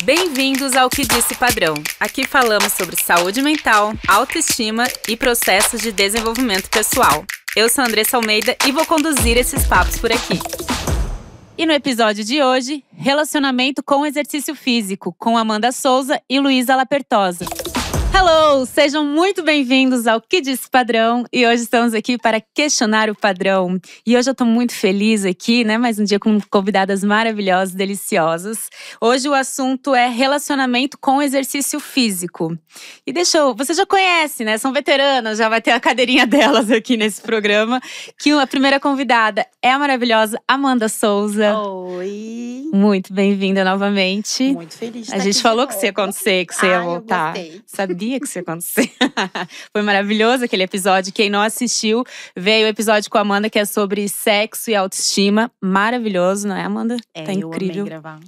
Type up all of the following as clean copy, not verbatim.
Bem-vindos ao Que Disse Padrão. Aqui falamos sobre saúde mental, autoestima e processos de desenvolvimento pessoal. Eu sou Andressa Almeida e vou conduzir esses papos por aqui. E no episódio de hoje, relacionamento com exercício físico, com Amanda Souza e Luísa Lapertosa. Hello! Sejam muito bem-vindos ao Que Disse Padrão. E hoje estamos aqui para questionar o padrão. E hoje eu tô muito feliz aqui, né? Mais um dia com convidadas maravilhosas, deliciosas. Hoje o assunto é relacionamento com exercício físico. E você já conhece, né? São veteranas, já vai ter a cadeirinha delas aqui nesse programa. Que a primeira convidada é a maravilhosa Amanda Souza. Oi! Muito bem-vinda novamente. Muito feliz de A estar gente aqui falou de que isso ia novo. acontecer, que você ia voltar. Eu gostei. Sabia que isso ia acontecer. Foi maravilhoso aquele episódio. Quem não assistiu, veio o episódio com a Amanda, que é sobre sexo e autoestima. Maravilhoso, não é, Amanda? Tá incrível. Eu amei gravar.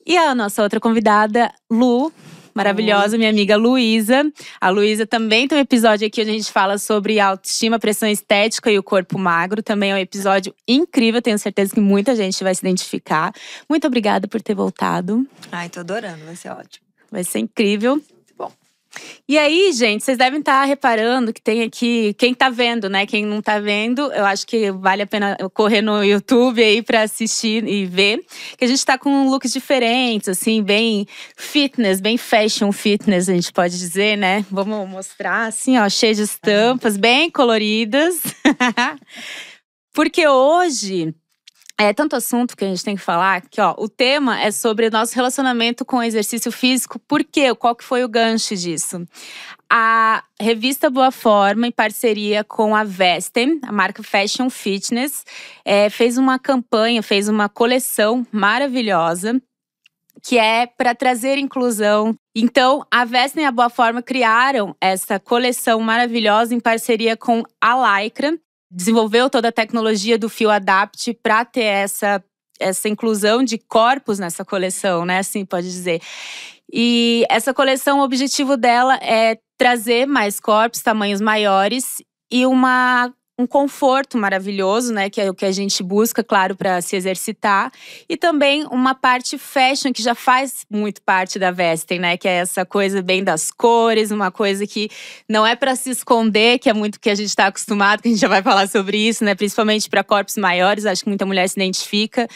E a nossa outra convidada, Lu. Maravilhosa, minha amiga Luísa. A Luísa também tem um episódio aqui onde a gente fala sobre autoestima, pressão estética e o corpo magro. Também é um episódio incrível, tenho certeza que muita gente vai se identificar. Muito obrigada por ter voltado. Ai, tô adorando, vai ser ótimo. Vai ser incrível. Bom. E aí, gente, vocês devem estar reparando que tem aqui… Quem tá vendo, né? Quem não tá vendo, eu acho que vale a pena correr no YouTube aí pra assistir e ver. Que a gente tá com looks diferentes, assim, bem fitness, bem fashion fitness, a gente pode dizer, né? Vamos mostrar, assim, ó, cheio de estampas, bem coloridas. Porque hoje… É tanto assunto que a gente tem que falar que, ó, o tema é sobre o nosso relacionamento com o exercício físico. Por quê? Qual que foi o gancho disso? A revista Boa Forma, em parceria com a Vestem, a marca Fashion Fitness, fez uma campanha, fez uma coleção maravilhosa, que é para trazer inclusão. Então, a Vestem e a Boa Forma criaram essa coleção maravilhosa em parceria com a Lycra. Desenvolveu toda a tecnologia do fio Adapt para ter essa inclusão de corpos nessa coleção, né? Assim pode dizer. E essa coleção, o objetivo dela é trazer mais corpos, tamanhos maiores e um conforto maravilhoso, né? Que é o que a gente busca, claro, para se exercitar. E também uma parte fashion, que já faz muito parte da Vestem, né? Que é essa coisa bem das cores, uma coisa que não é para se esconder, que é muito que a gente está acostumado, que a gente já vai falar sobre isso, né? Principalmente para corpos maiores, acho que muita mulher se identifica.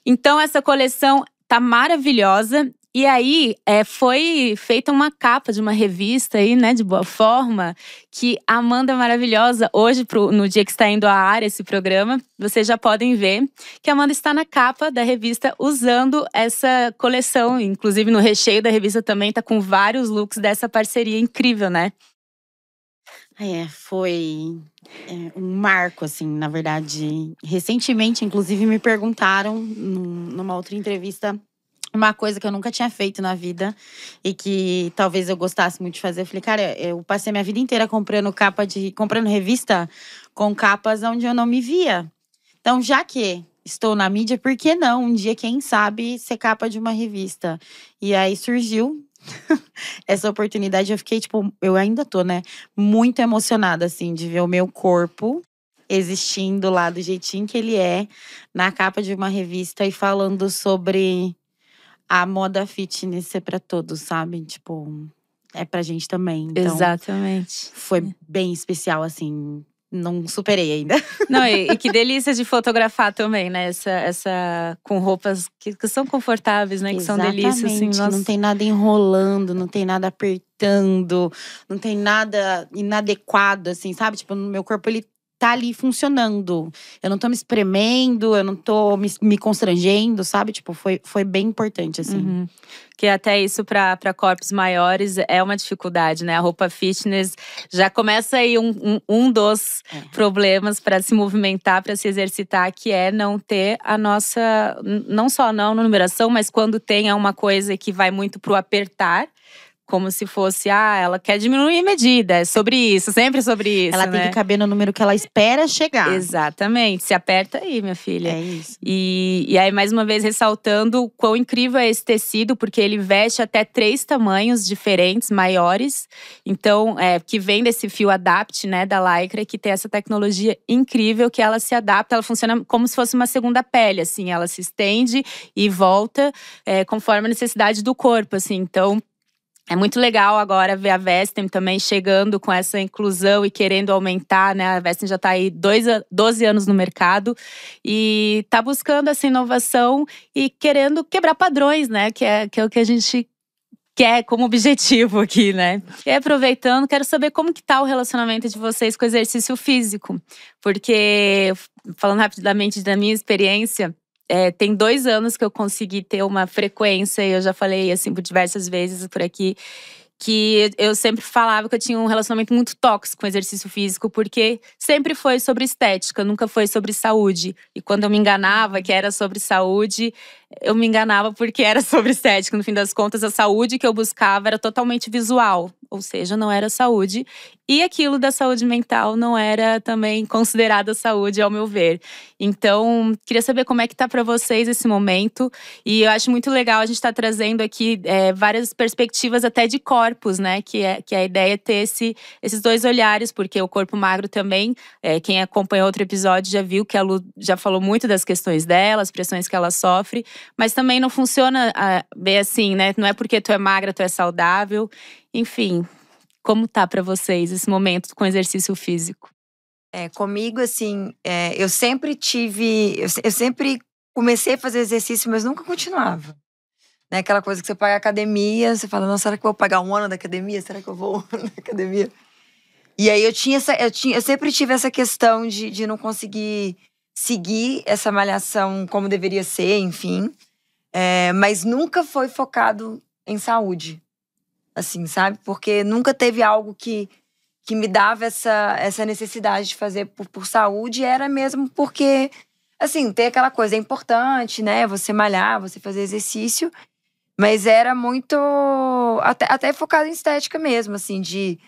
Então, essa coleção tá maravilhosa. E aí, foi feita uma capa de uma revista aí, né, de Boa Forma, que a Amanda maravilhosa, hoje, no dia que está indo à ar esse programa, vocês já podem ver que a Amanda está na capa da revista usando essa coleção. Inclusive, no recheio da revista também tá com vários looks dessa parceria incrível, né? Foi um marco, assim, na verdade. Recentemente, inclusive, me perguntaram numa outra entrevista uma coisa que eu nunca tinha feito na vida e que talvez eu gostasse muito de fazer. Eu falei, cara, eu passei minha vida inteira comprando revista com capas onde eu não me via. Então, já que estou na mídia, por que não um dia, quem sabe, ser capa de uma revista? E aí surgiu essa oportunidade. Eu fiquei, eu ainda tô, né, muito emocionada, assim, de ver o meu corpo existindo lá do jeitinho que ele é, na capa de uma revista e falando sobre a moda fitness ser pra todos, sabe? É pra gente também. Então, exatamente. Foi bem especial, assim. Não superei ainda. Não, e que delícia de fotografar também, né? Essa com roupas que são confortáveis, né? Que Exatamente. São delícias, assim. Nossa. Não tem nada enrolando, não tem nada apertando, não tem nada inadequado, assim, sabe? No meu corpo, ele tá ali funcionando. Eu não tô me espremendo, eu não tô me constrangendo, sabe? Foi bem importante, assim. Uhum. Que até isso para corpos maiores é uma dificuldade, né? A roupa fitness já começa aí um dos problemas para se movimentar, para se exercitar, que é não ter a nossa… Não só não numeração, mas quando tem uma coisa que vai muito pro apertar, como se fosse, ela quer diminuir medida, é sobre isso, sempre sobre isso, Ela tem que caber no número que ela espera chegar. Exatamente, se aperta aí, minha filha. É isso. E aí, mais uma vez, ressaltando o quão incrível é esse tecido, porque ele veste até 3 tamanhos diferentes, maiores. Então, que vem desse fio Adapt, né, da Lycra, que tem essa tecnologia incrível, que ela se adapta, ela funciona como se fosse uma segunda pele, assim. Ela se estende e volta conforme a necessidade do corpo, assim. Então, é muito legal agora ver a Vestem também chegando com essa inclusão e querendo aumentar, né? A Vestem já está aí 12 anos no mercado e está buscando essa inovação e querendo quebrar padrões, né? Que é o que a gente quer como objetivo aqui, né? E aproveitando, quero saber como que tá o relacionamento de vocês com o exercício físico. Porque, falando rapidamente da minha experiência… tem 2 anos que eu consegui ter uma frequência, e eu já falei assim por diversas vezes por aqui, que eu sempre falava que eu tinha um relacionamento muito tóxico com o exercício físico, porque sempre foi sobre estética, nunca foi sobre saúde. E quando eu me enganava que era sobre saúde, eu me enganava porque era sobre estética. No fim das contas, a saúde que eu buscava era totalmente visual, ou seja, não era saúde. E aquilo da saúde mental não era também considerada saúde, ao meu ver. Então, queria saber como é que tá para vocês esse momento. E eu acho muito legal a gente estar trazendo aqui várias perspectivas até de corpos, né? Que a ideia é ter esses 2 olhares, porque o corpo magro também, quem acompanhou outro episódio já viu que a Lu já falou muito das questões dela, as pressões que ela sofre. Mas também não funciona bem assim, né? Não é porque tu é magra, tu é saudável. Enfim, como tá pra vocês esse momento com exercício físico? Comigo, assim, eu sempre comecei a fazer exercício, mas nunca continuava. Né? Aquela coisa que você paga academia, você fala, não, será que eu vou pagar 1 ano da academia? Será que eu vou na academia? E aí eu sempre tive essa questão de não conseguir seguir essa malhação como deveria ser, enfim. Mas nunca foi focado em saúde, assim, sabe? Porque nunca teve algo que me dava essa necessidade de fazer por saúde. Era mesmo porque, assim, tem aquela coisa, é importante, né? Você malhar, você fazer exercício. Mas era muito… Até focado em estética mesmo, assim, de…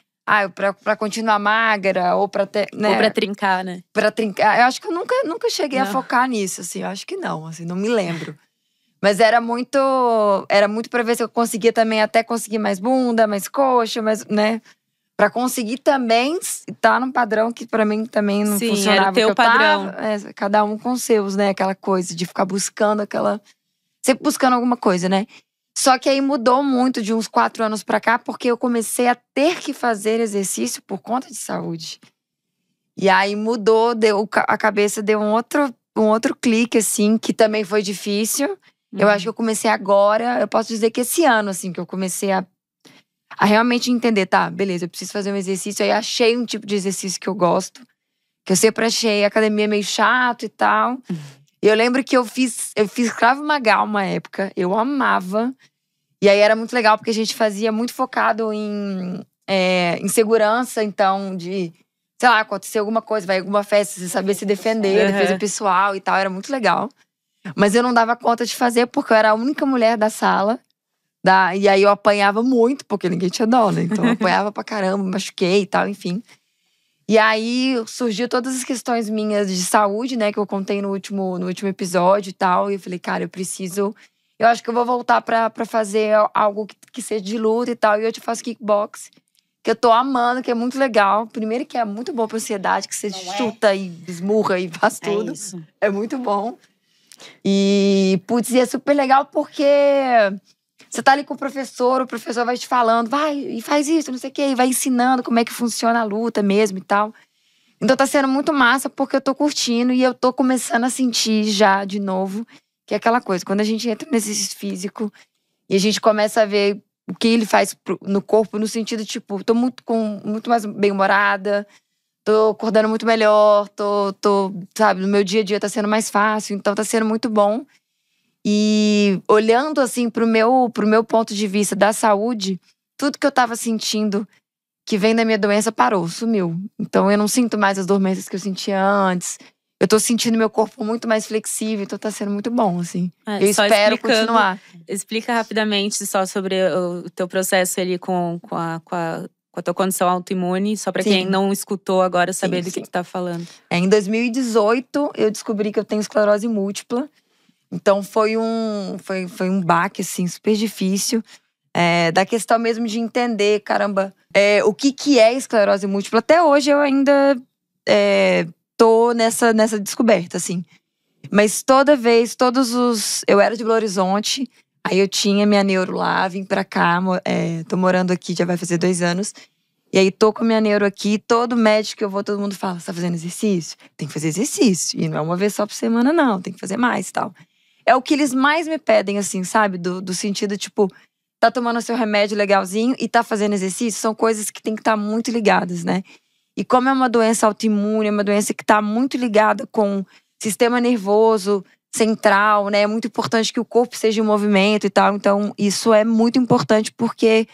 pra continuar magra, ou pra ter… né? Ou pra trincar, né? Pra trincar. Eu acho que eu nunca cheguei a focar nisso, assim. Eu acho que não, assim, não me lembro. Mas era muito pra ver se eu conseguia também até conseguir mais bunda, mais coxa, né? Pra conseguir também estar num padrão que pra mim também não funcionava. Era o teu padrão. Cada um com seus, né? Aquela coisa de ficar buscando sempre buscando alguma coisa, né? Só que aí mudou muito de uns 4 anos pra cá, porque eu comecei a ter que fazer exercício por conta de saúde. E aí mudou, a cabeça deu um outro clique, assim, que também foi difícil. Eu acho que eu comecei agora, eu posso dizer que esse ano, assim, que eu comecei a realmente entender, tá, beleza, eu preciso fazer um exercício. Aí achei um tipo de exercício que eu gosto, que eu sempre achei a academia meio chato e tal. E eu lembro que eu fiz Krav Maga uma época, eu amava. E aí era muito legal, porque a gente fazia muito focado em segurança, então, sei lá, acontecer alguma coisa, vai alguma festa, você saber se defender, defesa pessoal e tal, era muito legal. Mas eu não dava conta de fazer, porque eu era a única mulher da sala. E aí eu apanhava muito, porque ninguém tinha dó, né? Então eu apanhava pra caramba, me machuquei e tal, enfim. E aí surgiu todas as questões minhas de saúde, né? Que eu contei no último episódio e tal. E eu falei, cara, eu acho que eu vou voltar pra fazer algo que seja de luta e tal. E eu te faço kickbox, que eu tô amando, que é muito legal. Primeiro que é muito bom pra ansiedade, que você chuta e esmurra e faz tudo. Isso. É muito bom. E, putz, é super legal porque você tá ali com o professor vai te falando, vai e faz isso, não sei o quê, e vai ensinando como é que funciona a luta mesmo e tal. Então tá sendo muito massa porque eu tô curtindo e eu tô começando a sentir já de novo, que é aquela coisa, quando a gente entra nesse exercício físico e a gente começa a ver o que ele faz no corpo, no sentido, tipo, tô muito mais bem-humorada, tô acordando muito melhor, sabe, no meu dia a dia tá sendo mais fácil, então tá sendo muito bom. E olhando, assim, pro meu ponto de vista da saúde, tudo que eu tava sentindo que vem da minha doença parou, sumiu. Então eu não sinto mais as dormências que eu sentia antes. eu tô sentindo meu corpo muito mais flexível, então tá sendo muito bom, assim. Eu Só espero explicando, continuar. Explica rapidamente só sobre o teu processo ali com a tua condição autoimune, só pra Sim. quem não escutou agora saber do sim. que tu tá falando. Em 2018, eu descobri que eu tenho esclerose múltipla. Então foi um baque, assim, super difícil. Da questão mesmo de entender, caramba, o que é esclerose múltipla. Até hoje eu ainda tô nessa descoberta, assim. Mas eu era de Belo Horizonte, aí eu tinha minha neuro lá, vim pra cá, tô morando aqui, já vai fazer 2 anos. E aí tô com minha neuro aqui, todo médico que eu vou, todo mundo fala, você tá fazendo exercício? Tem que fazer exercício, e não é uma vez só por semana não, tem que fazer mais e tal. É o que eles mais me pedem, assim, sabe? Do sentido, tipo, tá tomando seu remédio legalzinho e tá fazendo exercício, são coisas que tem que estar muito ligadas, né? E como é uma doença autoimune, é uma doença que tá muito ligada com sistema nervoso central, né? É muito importante que o corpo seja em movimento e tal. Então, isso é muito importante porque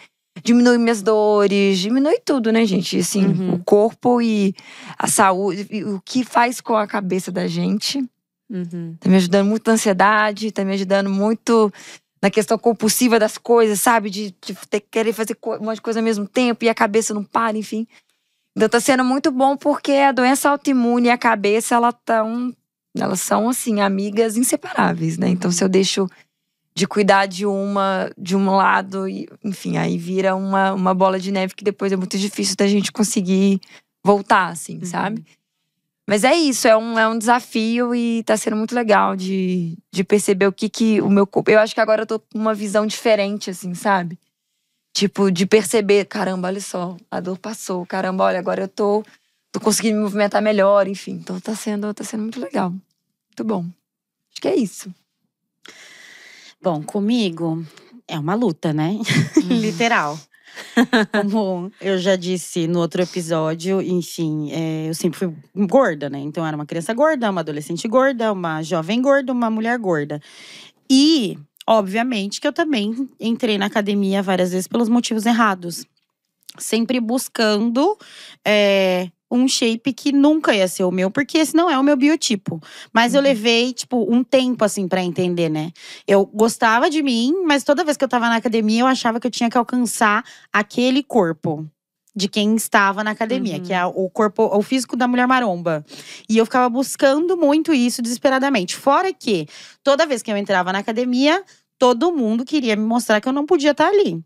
diminui minhas dores, diminui tudo, né, gente? Assim, o corpo e a saúde, e o que faz com a cabeça da gente. Tá me ajudando muito na ansiedade, tá me ajudando muito na questão compulsiva das coisas, sabe? De querer fazer um monte de coisa ao mesmo tempo e a cabeça não para, enfim. Então tá sendo muito bom porque a doença autoimune e a cabeça, elas são, assim, amigas inseparáveis, né? Então se eu deixo de cuidar de um lado, enfim, aí vira uma bola de neve que depois é muito difícil da gente conseguir voltar, assim, sabe? Mas é isso, é um desafio e tá sendo muito legal de perceber o que o meu corpo… Eu acho que agora eu tô com uma visão diferente, assim, sabe? Tipo, de perceber, caramba, olha só, a dor passou. Caramba, olha, agora eu tô conseguindo me movimentar melhor, enfim. Então tá sendo muito legal, muito bom. Acho que é isso. Bom, comigo é uma luta, né? Literal. Como eu já disse no outro episódio, enfim, eu sempre fui gorda, né? Então, eu era uma criança gorda, uma adolescente gorda, uma jovem gorda, uma mulher gorda. E, obviamente, que eu também entrei na academia várias vezes pelos motivos errados. Sempre buscando um shape que nunca ia ser o meu, porque esse não é o meu biotipo. Mas eu levei, tipo, um tempo, assim, pra entender, né? Eu gostava de mim, mas toda vez que eu tava na academia, eu achava que eu tinha que alcançar aquele corpo de quem estava na academia, que é o corpo, o físico da mulher maromba. E eu ficava buscando muito isso desesperadamente. Fora que, toda vez que eu entrava na academia, todo mundo queria me mostrar que eu não podia estar ali.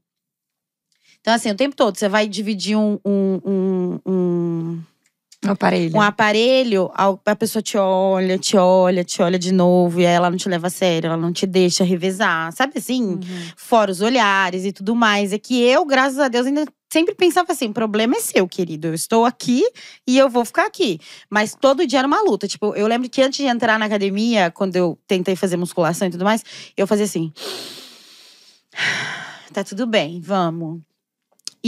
Então, assim, o tempo todo, você vai dividir um aparelho, a pessoa te olha de novo. E aí ela não te leva a sério, ela não te deixa revezar. Sabe assim? Fora os olhares e tudo mais. É que eu, graças a Deus, ainda sempre pensava assim, o problema é seu, querido. Eu estou aqui e eu vou ficar aqui. Mas todo dia era uma luta. Tipo, eu lembro que antes de entrar na academia, quando eu tentei fazer musculação e tudo mais, eu fazia assim… Tá tudo bem, vamos.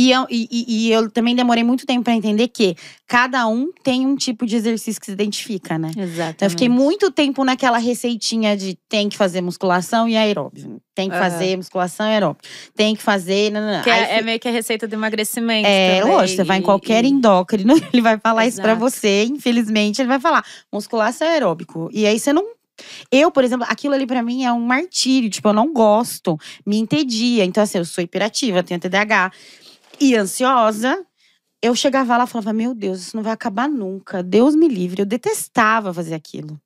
E eu também demorei muito tempo pra entender que cada um tem um tipo de exercício que se identifica, né? Exatamente. Então eu fiquei muito tempo naquela receitinha de tem que fazer musculação e aeróbio. Tem que fazer musculação e aeróbio. Tem que fazer… Que é meio que a receita do emagrecimento também. Lógico, você vai em qualquer endócrino, ele vai falar isso pra você. Infelizmente, ele vai falar musculação e aeróbico. E aí você não… Eu, por exemplo, aquilo ali pra mim é um martírio. Tipo, eu não gosto, me entedia. Então assim, eu sou hiperativa, tenho TDAH. E ansiosa, eu chegava lá e falava, meu Deus, isso não vai acabar nunca. Deus me livre, eu detestava fazer aquilo.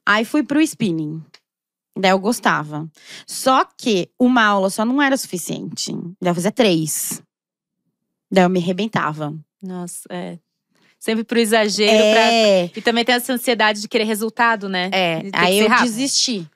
Aí fui pro spinning. Daí eu gostava. Só que uma aula só não era suficiente. Daí eu fazia 3. Daí eu me arrebentava. Nossa, sempre pro exagero. E também tem essa ansiedade de querer resultado, né? Aí eu desisti.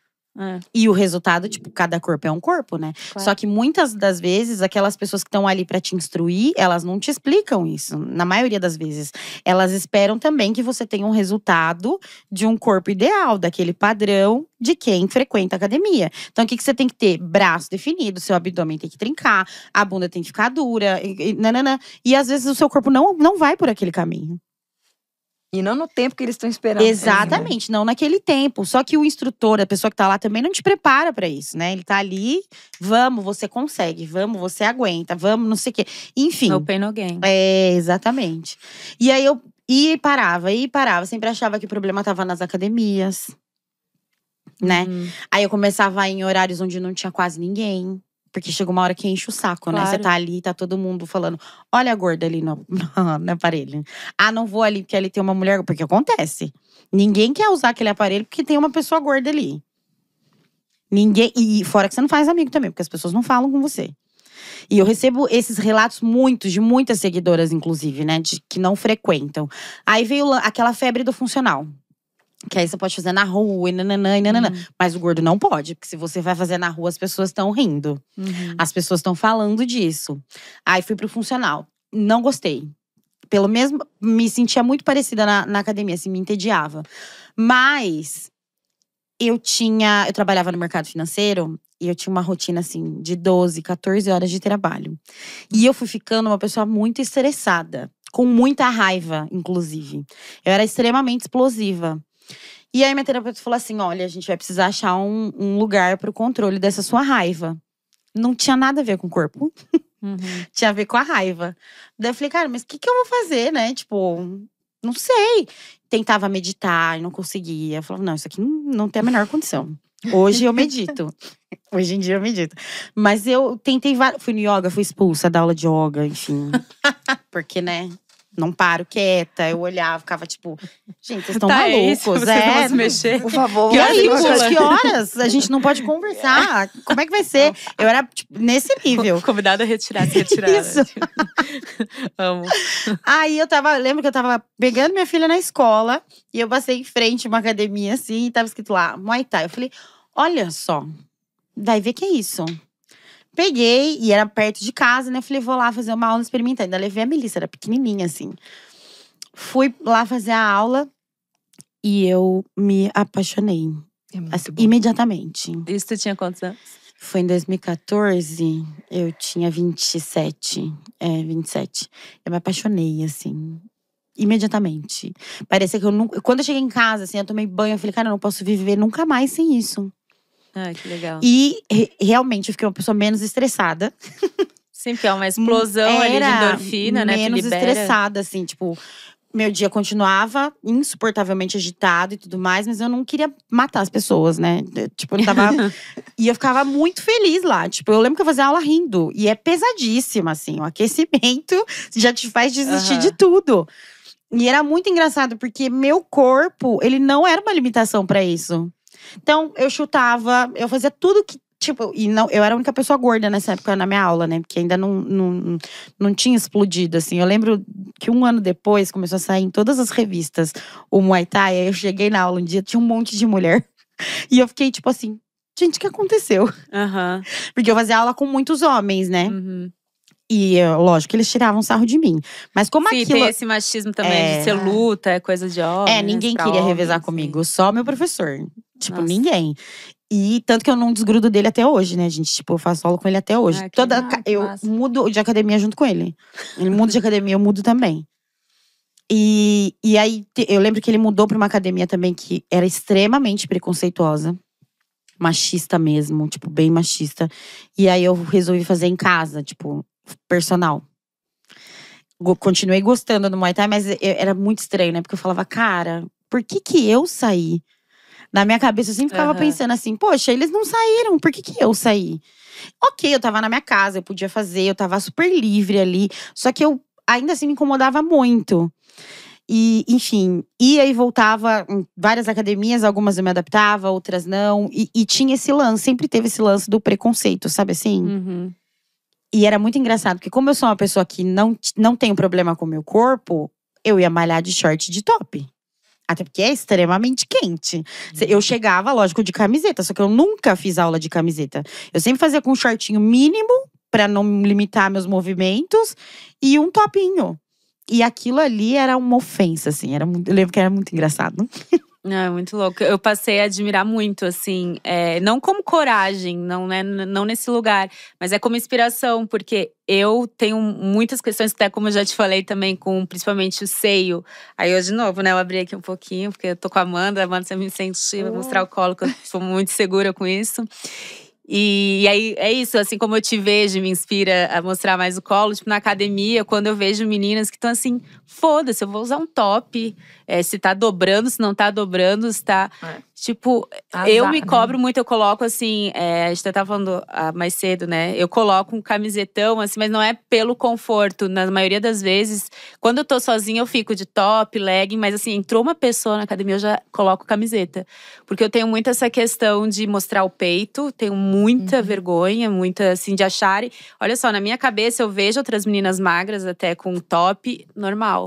E o resultado, tipo, cada corpo é um corpo, né? Claro. Só que muitas das vezes, aquelas pessoas que estão ali pra te instruir, elas não te explicam isso. Na maioria das vezes. Elas esperam também que você tenha um resultado de um corpo ideal, daquele padrão de quem frequenta a academia. Então, o que você tem que ter? Braço definido, seu abdômen tem que trincar, a bunda tem que ficar dura, e às vezes o seu corpo não vai por aquele caminho. E não no tempo que eles estão esperando. Exatamente, não naquele tempo. Só que o instrutor, a pessoa que tá lá também não te prepara pra isso, né? Ele tá ali, vamos, você consegue, vamos, você aguenta, vamos, não sei o quê. Enfim. No pain, no gain. Exatamente. E aí E parava. Sempre achava que o problema tava nas academias, né? Aí eu começava a ir em horários onde não tinha quase ninguém. Porque chega uma hora que enche o saco, né? Você tá ali, tá todo mundo falando. Olha a gorda ali no aparelho. Ah, não vou ali porque ali tem uma mulher. Porque acontece. Ninguém quer usar aquele aparelho porque tem uma pessoa gorda ali. Ninguém. E fora que você não faz amigo também, porque as pessoas não falam com você. E eu recebo esses relatos de muitas seguidoras, inclusive, né? Que não frequentam. Aí veio aquela febre do funcional. Que aí você pode fazer na rua e nananã e nananã. Mas o gordo não pode, porque se você vai fazer na rua, as pessoas estão rindo. As pessoas estão falando disso. Aí fui pro funcional. Não gostei. Pelo mesmo, me sentia muito parecida na academia, assim, me entediava. Mas eu trabalhava no mercado financeiro e eu tinha uma rotina, assim, de 12, 14 horas de trabalho. E eu fui ficando uma pessoa muito estressada. Com muita raiva, inclusive. Eu era extremamente explosiva. E aí minha terapeuta falou assim, olha, a gente vai precisar achar um lugar pro controle dessa sua raiva. Não tinha nada a ver com o corpo. Tinha a ver com a raiva. Daí eu falei, cara, mas o que eu vou fazer, né? Tipo, não sei. Tentava meditar e não conseguia. Eu falava, não, isso aqui não tem a menor condição. Hoje eu medito. Hoje em dia eu medito. Mas eu tentei, fui no yoga, fui expulsa da aula de yoga, enfim. Porque, né? Não paro quieta, eu olhava, ficava tipo… Gente, vocês estão malucos, vocês não vão se mexer. Por favor. E aí, que horas? A gente não pode conversar. Como é que vai ser? Eu era, tipo, nesse nível. Convidada a retirar, se retirar. Isso. Amo. Aí lembro que eu tava pegando minha filha na escola. E eu passei em frente a uma academia, assim. E tava escrito lá, Muay Thai. Eu falei, olha só, vai ver que é isso. Peguei, e era perto de casa, né? Falei, vou lá fazer uma aula experimental. Ainda levei a Melissa, era pequenininha, assim. Fui lá fazer a aula e eu me apaixonei. Assim, imediatamente. Isso tu tinha quantos anos? Foi em 2014, eu tinha 27. 27. Eu me apaixonei, assim. Imediatamente. Parecia que eu nunca… Quando eu cheguei em casa, assim, eu tomei banho. Eu falei, cara, eu não posso viver nunca mais sem isso. Ah, que legal. E realmente eu fiquei uma pessoa menos estressada. Sim, porque é uma explosão ali de endorfina, né? Menos estressada, assim, tipo… Meu dia continuava insuportavelmente agitado e tudo mais. Mas eu não queria matar as pessoas, né? Tipo, eu tava… E eu ficava muito feliz lá. Tipo, eu lembro que eu fazia aula rindo. E é pesadíssima, assim. O aquecimento já te faz desistir de tudo. E era muito engraçado, porque meu corpo, ele não era uma limitação pra isso. Então, eu chutava, eu fazia tudo que… Tipo, e não, eu era a única pessoa gorda nessa época na minha aula, né? Porque ainda não tinha explodido, assim. Eu lembro que um ano depois, começou a sair em todas as revistas o Muay Thai. Aí eu cheguei na aula um dia, tinha um monte de mulher. E eu fiquei tipo assim, gente, o que aconteceu? Porque eu fazia aula com muitos homens, né? E, lógico, eles tiravam sarro de mim. Mas como sim, aquilo… tem esse machismo também de ser luta, é coisa de homem. Ninguém queria revezar comigo. Só meu professor. Tipo, ninguém. E tanto que eu não desgrudo dele até hoje, né, gente? Tipo, eu faço aula com ele até hoje. Eu mudo de academia junto com ele. Ele muda de academia, eu mudo também. E aí, eu lembro que ele mudou pra uma academia também que era extremamente preconceituosa. Machista mesmo, tipo, bem machista. E aí, eu resolvi fazer em casa, tipo, personal. Continuei gostando do Muay Thai, mas era muito estranho, né? Porque eu falava, cara, por que eu saí? Na minha cabeça, eu sempre ficava pensando assim, poxa, eles não saíram, por que eu saí? Ok, eu tava na minha casa, eu podia fazer, eu tava super livre ali. Só que eu ainda assim me incomodava muito. E, enfim, ia e voltava em várias academias, algumas eu me adaptava, outras não. E tinha esse lance, sempre teve esse lance do preconceito, sabe assim? E era muito engraçado, porque como eu sou uma pessoa que não tem problema com o meu corpo, eu ia malhar de short e de top. Até porque é extremamente quente. Eu chegava, lógico, de camiseta. Só que eu nunca fiz aula de camiseta. Eu sempre fazia com um shortinho mínimo, pra não limitar meus movimentos. E um topinho. E aquilo ali era uma ofensa, assim. Eu lembro que era muito engraçado. É muito louco. Eu passei a admirar muito, assim. Não como coragem, não nesse lugar. Mas é como inspiração, porque eu tenho muitas questões, até como eu já te falei também, com principalmente o seio. Aí eu, de novo, né, eu abri aqui um pouquinho, porque eu tô com a Amanda você me incentiva a mostrar o colo, que eu sou muito segura com isso. E aí, é isso, assim como eu te vejo e me inspira a mostrar mais o colo. Tipo, na academia, quando eu vejo meninas que estão assim… Foda-se, eu vou usar um top. Se tá dobrando, se não tá dobrando, se tá… Tipo, eu me cobro muito, eu coloco assim… a gente tava falando mais cedo, né? Eu coloco um camisetão, assim, mas não é pelo conforto. Na maioria das vezes, quando eu tô sozinha, eu fico de top, legging. Mas assim, entrou uma pessoa na academia, eu já coloco camiseta. Porque eu tenho muito essa questão de mostrar o peito. Tenho muita vergonha, muita assim, de acharem… Olha só, na minha cabeça, eu vejo outras meninas magras até com top normal.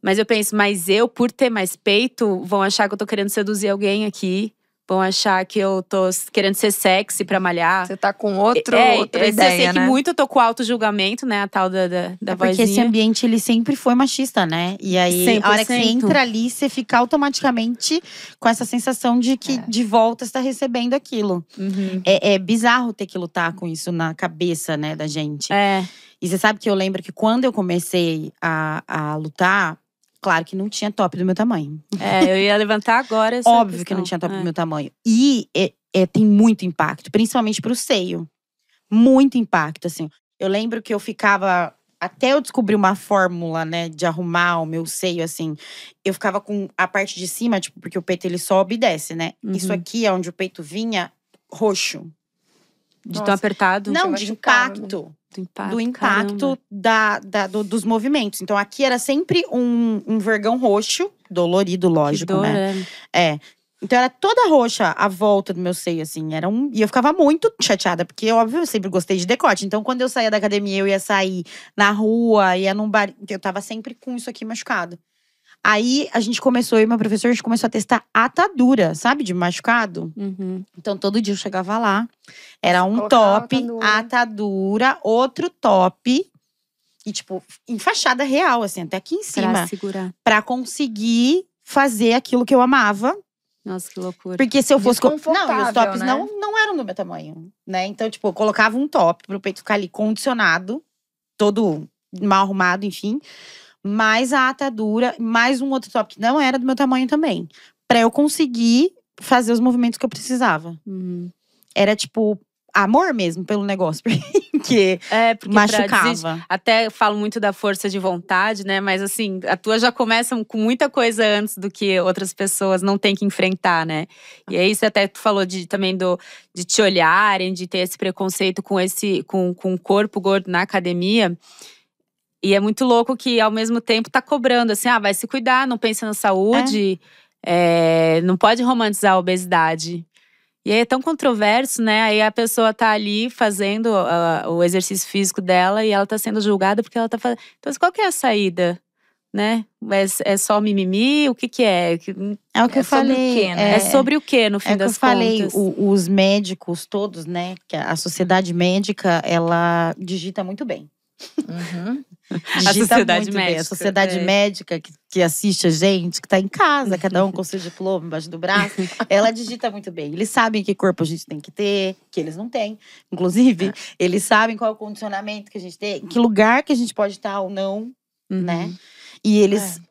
Mas eu penso, mas eu, por ter mais peito, vão achar que eu tô querendo seduzir alguém aqui. Vão achar que eu tô querendo ser sexy pra malhar. Você tá com outra ideia, eu sei que muito eu tô com auto-julgamento, né? A tal da vozinha. Porque esse ambiente, ele sempre foi machista, né? E aí, 100%. a hora que você entra ali, você fica automaticamente com essa sensação de que de volta você tá recebendo aquilo. É bizarro ter que lutar com isso na cabeça, né, da gente. E você sabe que eu lembro que quando eu comecei a lutar… Claro que não tinha top do meu tamanho. Eu ia levantar agora essa Óbvio questão. que não tinha top do meu tamanho. E tem muito impacto, principalmente pro seio. Muito impacto, assim. Eu lembro que eu ficava… Até eu descobrir uma fórmula, né, de arrumar o meu seio, assim. Eu ficava com a parte de cima, tipo… Porque o peito, ele sobe e desce, né? Isso aqui, é onde o peito vinha, roxo. De tão apertado? Não, de impacto. Do impacto dos movimentos. Então, aqui era sempre um vergão roxo. Dolorido, lógico, né? Então, era toda roxa a volta do meu seio, assim. E eu ficava muito chateada. Porque, óbvio, eu sempre gostei de decote. Então, quando eu saía da academia, eu ia sair na rua, ia num bar… Eu tava sempre com isso aqui machucado. Aí, a gente começou, eu e meu professor, a gente começou a testar atadura, sabe? De machucado. Então, todo dia eu chegava lá. Era um top, atadura, outro top. E, tipo, enfaixada real, assim, até aqui em cima. Pra segurar. Pra conseguir fazer aquilo que eu amava. Nossa, que loucura. Porque se eu fosse… Não, e os tops né? não eram do meu tamanho, né? Então, tipo, eu colocava um top pro peito ficar ali condicionado. Todo mal arrumado, enfim. Mais a atadura, mais um outro top que não era do meu tamanho também. Pra eu conseguir fazer os movimentos que eu precisava. Era tipo, amor mesmo pelo negócio. Porque machucava. Até falo muito da força de vontade, né? Mas assim, a tua já começa com muita coisa antes do que outras pessoas não têm que enfrentar, né? E aí você até falou também de te olharem, de ter esse preconceito com o corpo gordo na academia. E é muito louco que, ao mesmo tempo, tá cobrando assim… vai se cuidar, não pensa na saúde. Não pode romantizar a obesidade. E aí é tão controverso, né? Aí a pessoa tá ali fazendo o exercício físico dela e ela tá sendo julgada porque ela tá fazendo… Então, qual que é a saída? Né? É só mimimi? O que é? É o que eu falei. Sobre o quê, né? É sobre o quê, no fim das contas? É o que eu falei. Os médicos todos, né? Que a sociedade médica, ela digita muito bem. A sociedade médica. Bem. A sociedade médica que assiste a gente, que tá em casa, cada um com seu diploma embaixo do braço, ela digita muito bem. Eles sabem que corpo a gente tem que ter, que eles não têm. Inclusive, eles sabem qual é o condicionamento que a gente tem, em que lugar que a gente pode estar ou não, né? E eles…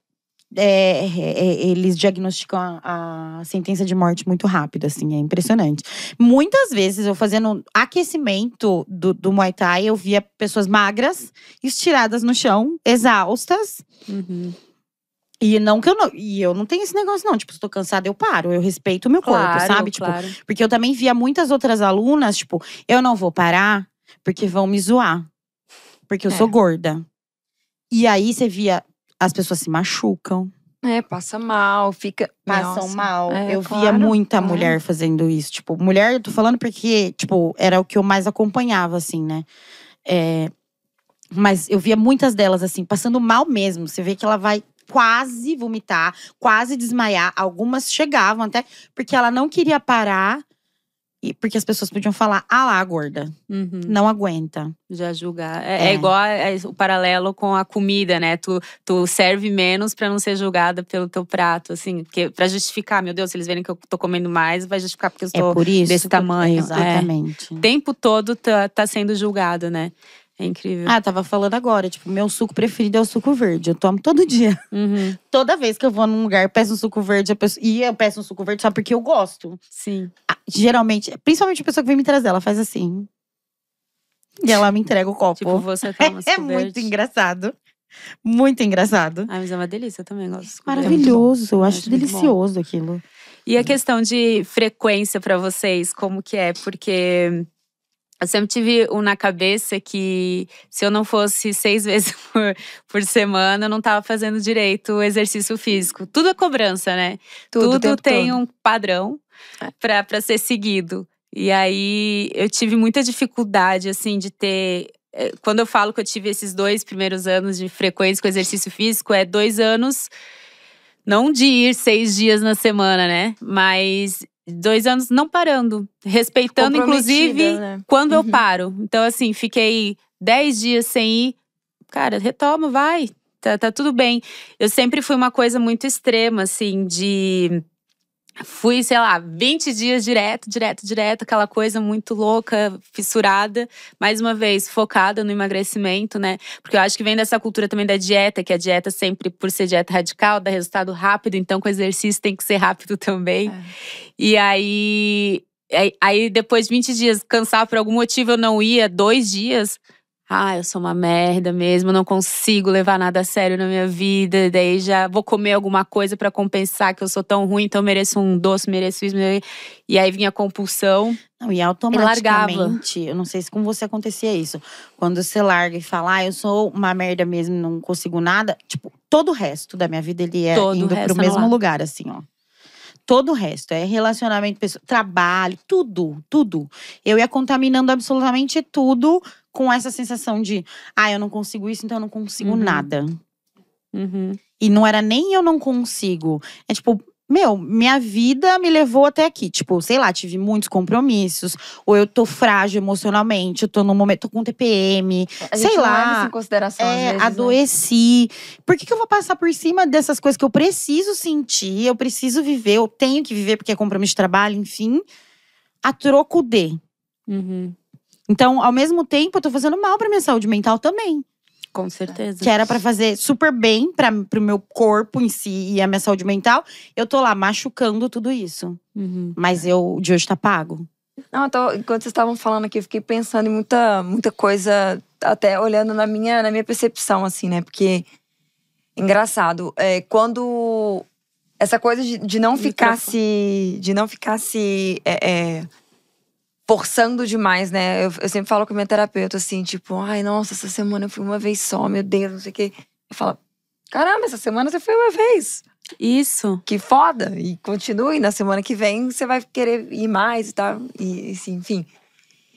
eles diagnosticam a sentença de morte muito rápido, assim, é impressionante. Muitas vezes, eu fazendo aquecimento do Muay Thai, eu via pessoas magras, estiradas no chão, exaustas. E eu não tenho esse negócio, não. Tipo, se eu tô cansada, eu paro. Eu respeito o meu corpo, sabe? Tipo, porque eu também via muitas outras alunas, tipo, eu não vou parar porque vão me zoar. Porque eu sou gorda. E aí, você via… As pessoas se machucam. Passa mal, Passam mal. Eu via muita mulher fazendo isso. Tipo, mulher, eu tô falando porque, tipo, era o que eu mais acompanhava, assim, né? Mas eu via muitas delas, assim, passando mal mesmo. Você vê que ela vai quase vomitar, quase desmaiar. Algumas chegavam até, porque ela não queria parar. Porque as pessoas podiam falar, lá, gorda. Não aguenta. Já julgar. É igual o paralelo com a comida, né? Tu serve menos pra não ser julgada pelo teu prato, assim. Porque pra justificar, meu Deus, se eles verem que eu tô comendo mais, vai justificar porque eu estou desse tamanho. Exatamente. O tempo todo tá sendo julgado, né? É incrível. Tava falando agora, tipo, meu suco preferido é o suco verde. Eu tomo todo dia. Toda vez que eu vou num lugar, peço um suco verde. E eu peço um suco verde só porque eu gosto. Sim. geralmente, principalmente a pessoa que vem me trazer, ela faz assim. E ela me entrega o copo. Tipo, você toma É muito engraçado. Muito engraçado. Ai, mas é uma delícia, eu também gosto. Maravilhoso, eu Acho acho muito delicioso aquilo. E a questão de frequência pra vocês, como que é? Porque eu sempre tive na cabeça que se eu não fosse 6 vezes por semana, eu não tava fazendo direito o exercício físico. Tudo é cobrança, né? Tudo tem um padrão pra ser seguido. E aí eu tive muita dificuldade, assim, de ter. Quando eu falo que eu tive esses 2 primeiros anos de frequência com exercício físico, é 2 anos. Não de ir 6 dias na semana, né? Mas 2 anos não parando. Respeitando, inclusive, né? quando eu paro. Então, assim, fiquei 10 dias sem ir. Cara, retoma, vai. Tá tudo bem. Eu sempre fui uma coisa muito extrema, assim, de… Fui, sei lá, 20 dias direto, aquela coisa muito louca, fissurada. Mais uma vez, focada no emagrecimento, né? Porque eu acho que vem dessa cultura também da dieta, que a dieta sempre, por ser dieta radical, dá resultado rápido. Então, com o exercício tem que ser rápido também. E aí, depois de 20 dias, cansar por algum motivo, eu não ia 2 dias… eu sou uma merda mesmo, não consigo levar nada a sério na minha vida. Daí já vou comer alguma coisa pra compensar que eu sou tão ruim, então eu mereço um doce, mereço isso. E aí vinha a compulsão. Não, e automaticamente, eu não sei se com você acontecia isso. Quando você larga e fala, eu sou uma merda mesmo, não consigo nada. Tipo, todo o resto da minha vida, ele é indo pro mesmo lugar, assim, ó. Todo o resto, relacionamento, pessoal, trabalho, tudo. Eu ia contaminando absolutamente tudo com essa sensação de… eu não consigo isso, então eu não consigo nada. E não era nem eu não consigo. É tipo… minha vida me levou até aqui. Tipo, sei lá, tive muitos compromissos. Ou eu tô frágil emocionalmente. Eu tô num momento, tô com TPM. Sei lá. Não leva isso em consideração, às vezes, adoeci. Né? Por que eu vou passar por cima dessas coisas que eu preciso sentir? Eu preciso viver, eu tenho que viver porque é compromisso de trabalho, enfim. A troco de. Então, ao mesmo tempo, eu tô fazendo mal pra minha saúde mental também. Com certeza. Que era pra fazer super bem pro meu corpo em si e a minha saúde mental. Eu tô lá machucando tudo isso. Mas de hoje tá pago. Não, enquanto vocês estavam falando aqui, eu fiquei pensando em muita coisa, até olhando na minha percepção, assim, né? Porque, engraçado, quando essa coisa de não ficar se forçando demais, né? Eu sempre falo com minha terapeuta, assim, tipo… nossa, essa semana eu fui uma vez só, meu Deus, não sei o quê. Eu falo, caramba, essa semana você foi uma vez. Isso. Que foda! E continue, na semana que vem você vai querer ir mais e tal. E assim, enfim.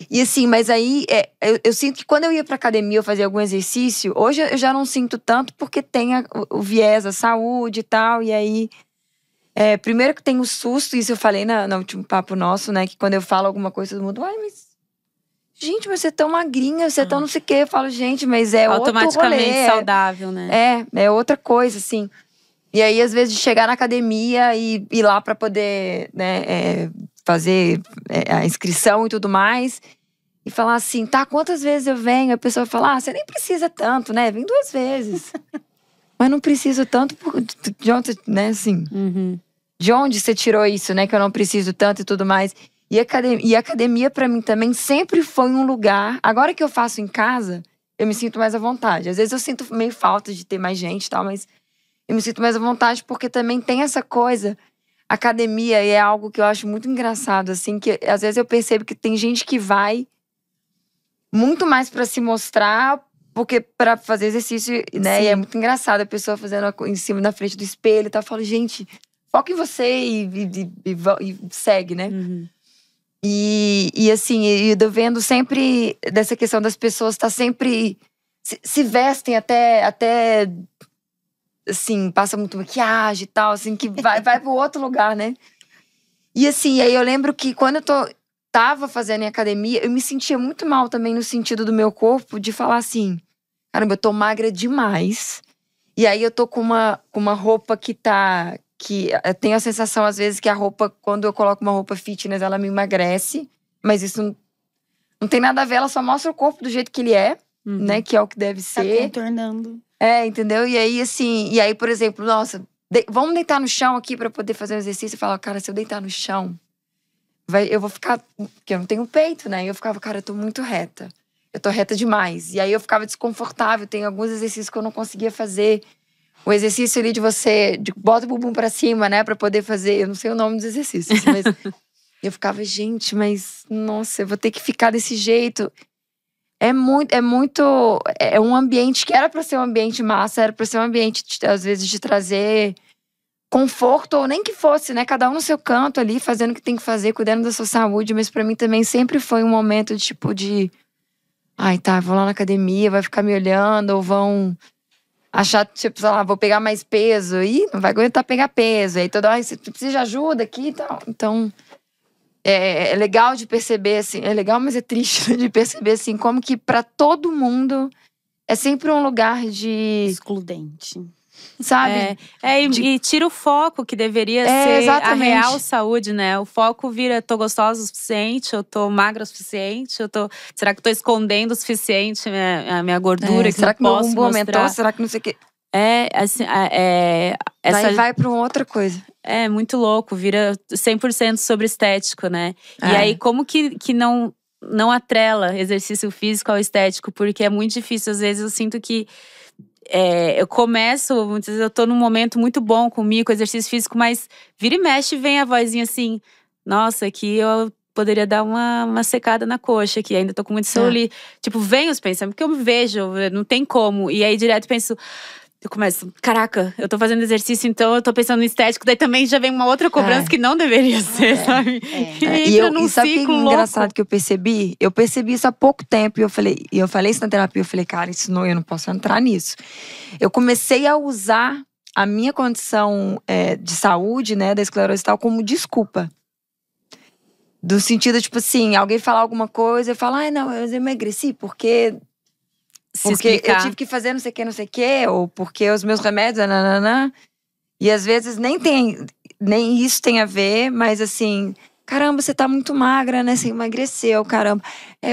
E assim, mas aí, eu sinto que quando eu ia pra academia, eu fazia algum exercício… Hoje eu já não sinto tanto, porque tem o viés da saúde e tal, e aí… primeiro que tem o susto, isso eu falei no último papo nosso, né? Que quando eu falo alguma coisa, todo mundo… mas… gente, mas você é tão magrinha, você é tão não sei o quê. Eu falo, gente, mas é outro rolê. Automaticamente saudável, né? É outra coisa, assim. E aí, às vezes, de chegar na academia e ir lá pra poder, né, fazer a inscrição e tudo mais. E falar assim, tá, quantas vezes eu venho? A pessoa fala, você nem precisa tanto, né? Vem 2 vezes. Mas não preciso tanto, de onde, né, assim… De onde você tirou isso, né? Que eu não preciso tanto e tudo mais. E a academia, pra mim, também sempre foi um lugar… Agora que eu faço em casa, eu me sinto mais à vontade. Às vezes eu sinto meio falta de ter mais gente e tal, mas… eu me sinto mais à vontade porque também tem essa coisa… Academia é algo que eu acho muito engraçado, assim. Que às vezes eu percebo que tem gente que vai muito mais pra se mostrar… porque pra fazer exercício, né? Sim. E é muito engraçado a pessoa fazendo em cima, na frente do espelho e tal. Eu falo, gente, foca em você e segue, né? E assim, eu tô vendo sempre dessa questão das pessoas tá sempre… Se vestem até assim, passa muito maquiagem e tal, assim, que vai pro outro lugar, né? E assim, aí eu lembro que quando eu tava fazendo em academia, eu me sentia muito mal também no sentido do meu corpo, de falar assim, caramba, eu tô magra demais. E aí eu tô com uma roupa que eu tenho a sensação, às vezes, que a roupa, quando eu coloco uma roupa fitness, ela me emagrece. Mas isso não tem nada a ver, ela só mostra o corpo do jeito que ele é, né? Que é o que deve ser. Tá contornando. Entendeu? E aí, assim… E aí, por exemplo, nossa… vamos deitar no chão aqui pra poder fazer um exercício. E falar, cara, se eu deitar no chão… eu vou ficar… Porque eu não tenho peito, né? E eu ficava, cara, eu tô muito reta. Eu tô reta demais. E aí eu ficava desconfortável. Tem alguns exercícios que eu não conseguia fazer. O exercício ali de você… bota o bumbum pra cima, né? Pra poder fazer… Eu não sei o nome dos exercícios, mas… eu ficava, gente, mas… Nossa, eu vou ter que ficar desse jeito. É um ambiente que era pra ser um ambiente massa. Era pra ser um ambiente, às vezes, de trazer conforto. Ou nem que fosse, né? Cada um no seu canto ali, fazendo o que tem que fazer. Cuidando da sua saúde. Mas pra mim também sempre foi um momento, tipo, de… Ai, tá, vou lá na academia, vai ficar me olhando. Ou vão… achar, tipo, sei lá, vou pegar mais peso. E não vai aguentar pegar peso. Aí toda hora, você precisa de ajuda aqui e tal. Então, é legal de perceber, assim… É legal, mas é triste de perceber, assim, como que pra todo mundo é sempre um lugar de… Excludente. Sabe? E tira o foco que deveria ser exatamente. a real saúde, né? O foco vira, tô gostosa o suficiente, eu tô magra o suficiente, será que eu tô escondendo o suficiente a minha gordura que será não que meu posso bumbum mostrar? aumentou? Será que não sei o quê? Assim, Daí vai pra uma outra coisa. É muito louco, vira 100% sobre estético, né? E É. aí, como que não atrela exercício físico ao estético? Porque é muito difícil, às vezes eu sinto que eu começo, muitas vezes eu tô num momento muito bom comigo, com exercício físico, mas vira e mexe vem a vozinha assim, nossa, aqui eu poderia dar uma secada na coxa aqui, ainda tô com muito celulite. Tipo, vem os pensamentos, porque eu me vejo, não tem como. E aí direto penso, eu começo, caraca, eu tô fazendo exercício, então eu tô pensando no estético, daí também já vem uma outra cobrança que não deveria ser, sabe? E entra num sabe o que ciclo é louco. engraçado que eu percebi? Eu percebi isso há pouco tempo e eu falei isso na terapia, eu falei, cara, eu não posso entrar nisso. Eu comecei a usar a minha condição de saúde, né, da esclerose e tal, como desculpa. Do sentido, tipo assim, alguém falar alguma coisa, eu falo, não, eu emagreci porque eu tive que fazer não sei o que, ou porque os meus remédios, nananã. E às vezes nem isso tem a ver, mas assim, caramba, você tá muito magra, né? Você emagreceu, caramba.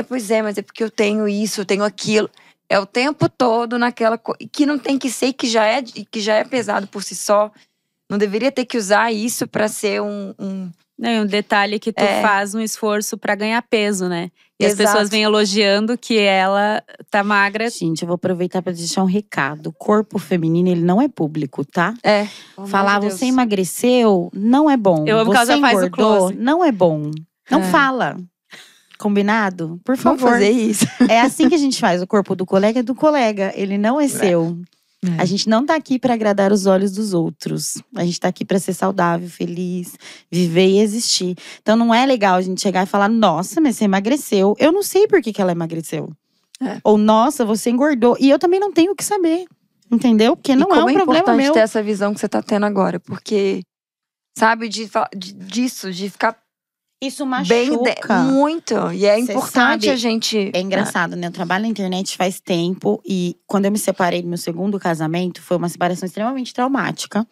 Pois é, mas é porque eu tenho isso, eu tenho aquilo. É o tempo todo naquela coisa que não tem que ser, que já é pesado por si só. Não deveria ter que usar isso pra ser um Não, um detalhe que tu faz um esforço pra ganhar peso, né? E Exato. as pessoas vêm elogiando que ela tá magra. Gente, eu vou aproveitar pra deixar um recado. O corpo feminino, ele não é público, tá? Falar, você emagreceu, não é bom. Eu amo que ela já faz o close. Não é bom. Não fala. Combinado? Por favor. Vamos fazer isso. É assim que a gente faz. O corpo do colega é do colega. Ele não é seu. A gente não tá aqui pra agradar os olhos dos outros. A gente tá aqui pra ser saudável, feliz, viver e existir. Então não é legal a gente chegar e falar, nossa, mas você emagreceu. Eu não sei por que ela emagreceu. Ou, nossa, você engordou. E eu também não tenho o que saber. Entendeu? Porque não é um problema meu. É importante ter essa visão que você tá tendo agora. Porque, sabe, disso, de ficar… Isso machuca. Muito. E é importante sabe, a gente… É engraçado, né? Eu trabalho na internet faz tempo. E quando eu me separei do meu segundo casamento, foi uma separação extremamente traumática.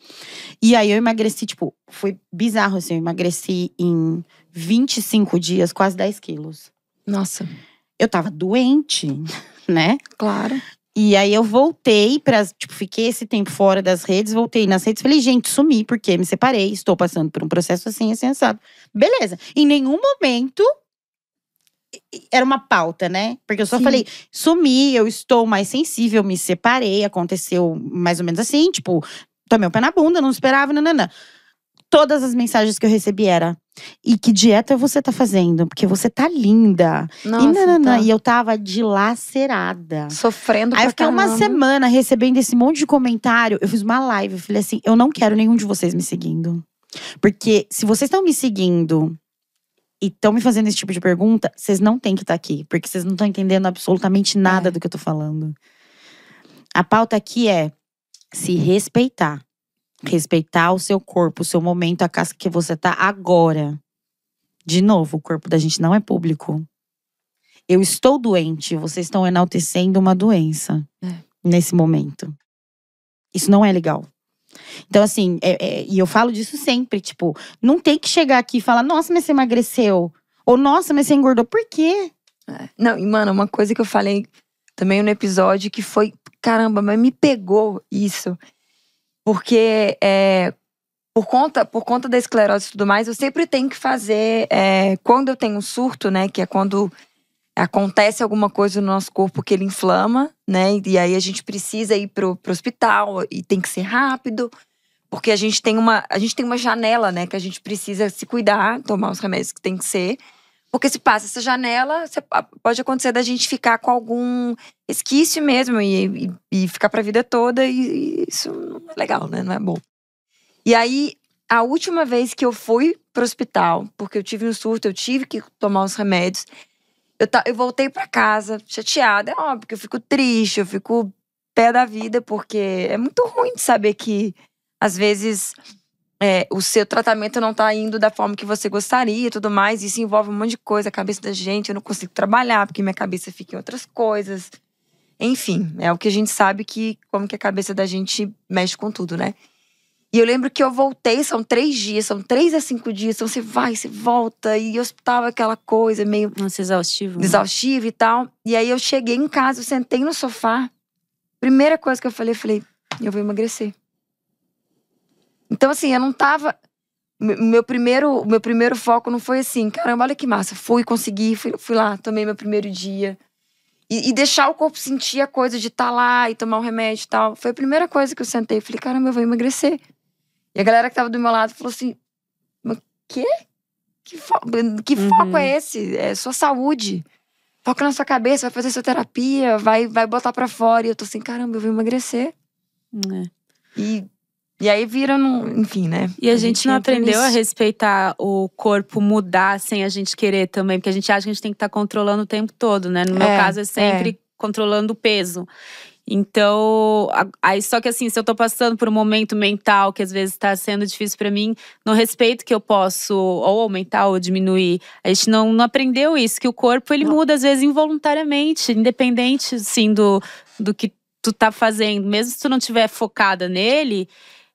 E aí eu emagreci, tipo, foi bizarro assim. Eu emagreci em 25 dias, quase 10 quilos. Nossa. Eu tava doente, né? Claro. E aí eu voltei fiquei esse tempo fora das redes, voltei nas redes, falei, gente, sumi, porque me separei, estou passando por um processo assim, assado. Beleza. Em nenhum momento era uma pauta, né? Porque eu só falei, sumi, eu estou mais sensível, me separei, aconteceu mais ou menos assim, tipo, tomei o pé na bunda, não esperava, nananã. Todas as mensagens que eu recebi era, e que dieta você tá fazendo? Porque você tá linda. Nossa, E eu tava dilacerada. Sofrendo pra Aí eu fiquei caramba. uma semana recebendo esse monte de comentário. Eu fiz uma live, eu falei assim, eu não quero nenhum de vocês me seguindo. Porque se vocês estão me seguindo e estão me fazendo esse tipo de pergunta, vocês não têm que estar aqui. Porque vocês não estão entendendo absolutamente nada do que eu tô falando. A pauta aqui é se respeitar. Respeitar o seu corpo, o seu momento, a casca que você tá agora. De novo, o corpo da gente não é público. Eu estou doente, vocês estão enaltecendo uma doença nesse momento. Isso não é legal. Então, assim, e eu falo disso sempre, tipo, não tem que chegar aqui e falar, nossa, mas você emagreceu. Ou, nossa, mas você engordou. Por quê? Não, e mano, uma coisa que eu falei também no episódio que foi, caramba, mas me pegou isso. Porque por conta da esclerose e tudo mais, eu sempre tenho que fazer… quando eu tenho um surto, né? Que é quando acontece alguma coisa no nosso corpo que ele inflama, né? E aí a gente precisa ir pro hospital e tem que ser rápido. Porque a gente tem uma janela, né? Que a gente precisa se cuidar, tomar os remédios que tem que ser. Porque se passa essa janela, pode acontecer da gente ficar com algum esquício mesmo e ficar pra vida toda. E isso não é legal, né? Não é bom. E aí, a última vez que eu fui pro hospital, porque eu tive um surto, eu tive que tomar os remédios, eu voltei pra casa chateada. É óbvio que eu fico triste, eu fico pé da vida, porque é muito ruim de saber que, às vezes, o seu tratamento não tá indo da forma que você gostaria e tudo mais. Isso envolve um monte de coisa, a cabeça da gente. Eu não consigo trabalhar, porque minha cabeça fica em outras coisas. Enfim, é o que a gente sabe que como que a cabeça da gente mexe com tudo, né? E eu lembro que eu voltei, são 3 dias, são 3 a 5 dias. Então você vai, você volta. E hospital é aquela coisa meio… Nossa, exaustivo. exaustivo e tal. E aí eu cheguei em casa, eu sentei no sofá. Primeira coisa que eu falei, eu vou emagrecer. Então assim, eu não tava… Meu primeiro foco não foi assim, caramba, olha que massa. Consegui, fui lá, tomei meu primeiro dia. E deixar o corpo sentir a coisa de estar lá e tomar um remédio e tal. Foi a primeira coisa que eu sentei. Falei, caramba, eu vou emagrecer. E a galera que tava do meu lado falou assim, mas quê? Que foco é esse? É sua saúde. Foca na sua cabeça, vai fazer sua terapia, vai botar pra fora. E eu tô assim, caramba, eu vou emagrecer. E aí vira, enfim, né? E a gente não aprendeu a respeitar o corpo mudar sem a gente querer também. Porque a gente acha que a gente tem que estar controlando o tempo todo, né? No meu caso, é sempre controlando o peso. Então, aí só que assim, se eu tô passando por um momento mental que às vezes tá sendo difícil pra mim, no respeito que eu posso ou aumentar ou diminuir, a gente não aprendeu isso, que o corpo ele muda às vezes involuntariamente, independente assim do que tu tá fazendo, mesmo se tu não tiver focada nele,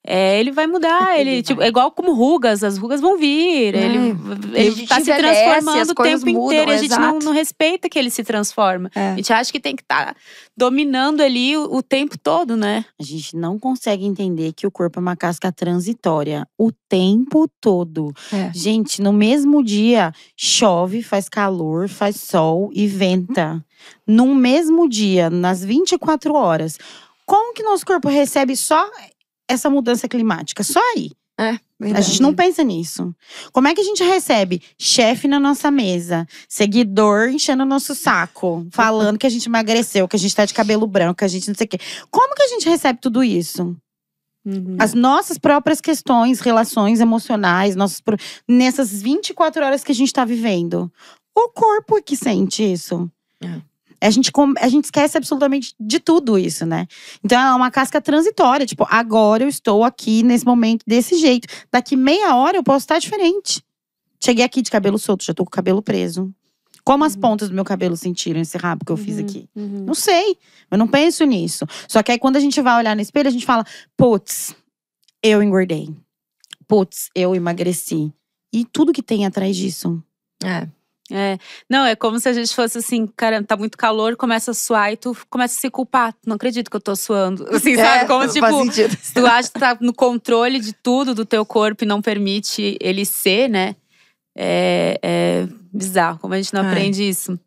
ele vai mudar, tipo, é igual como rugas, as rugas vão vir, ele tá se transformando o tempo inteiro, e a gente não respeita que ele se transforma. A gente acha que tem que estar dominando ali o tempo todo, né? A gente não consegue entender que o corpo é uma casca transitória o tempo todo. Gente, no mesmo dia, chove, faz calor, faz sol e venta. No mesmo dia, nas 24 horas. Como que nosso corpo recebe só essa mudança climática? Só aí. A gente não pensa nisso. Como é que a gente recebe chefe na nossa mesa, seguidor enchendo o nosso saco, falando que a gente emagreceu, que a gente tá de cabelo branco, que a gente não sei o quê. Como que a gente recebe tudo isso? As nossas próprias questões, relações emocionais, nessas 24 horas que a gente tá vivendo. O corpo é que sente isso. A gente esquece absolutamente de tudo isso, né? Então é uma casca transitória. Tipo, agora eu estou aqui nesse momento desse jeito. Daqui meia hora eu posso estar diferente. Cheguei aqui de cabelo solto, já tô com o cabelo preso. Como as pontas do meu cabelo sentiram esse rabo que eu fiz aqui? Não sei, eu não penso nisso. Só que aí quando a gente vai olhar no espelho, a gente fala, putz, eu engordei. Putz, eu emagreci. E tudo que tem atrás disso. Não, é como se a gente fosse assim, cara, tá muito calor, começa a suar e tu começa a se culpar. Não acredito que eu tô suando. Assim, sabe? Como tipo, se tu acha que tá no controle de tudo do teu corpo e não permite ele ser, né? É bizarro, como a gente não aprende isso.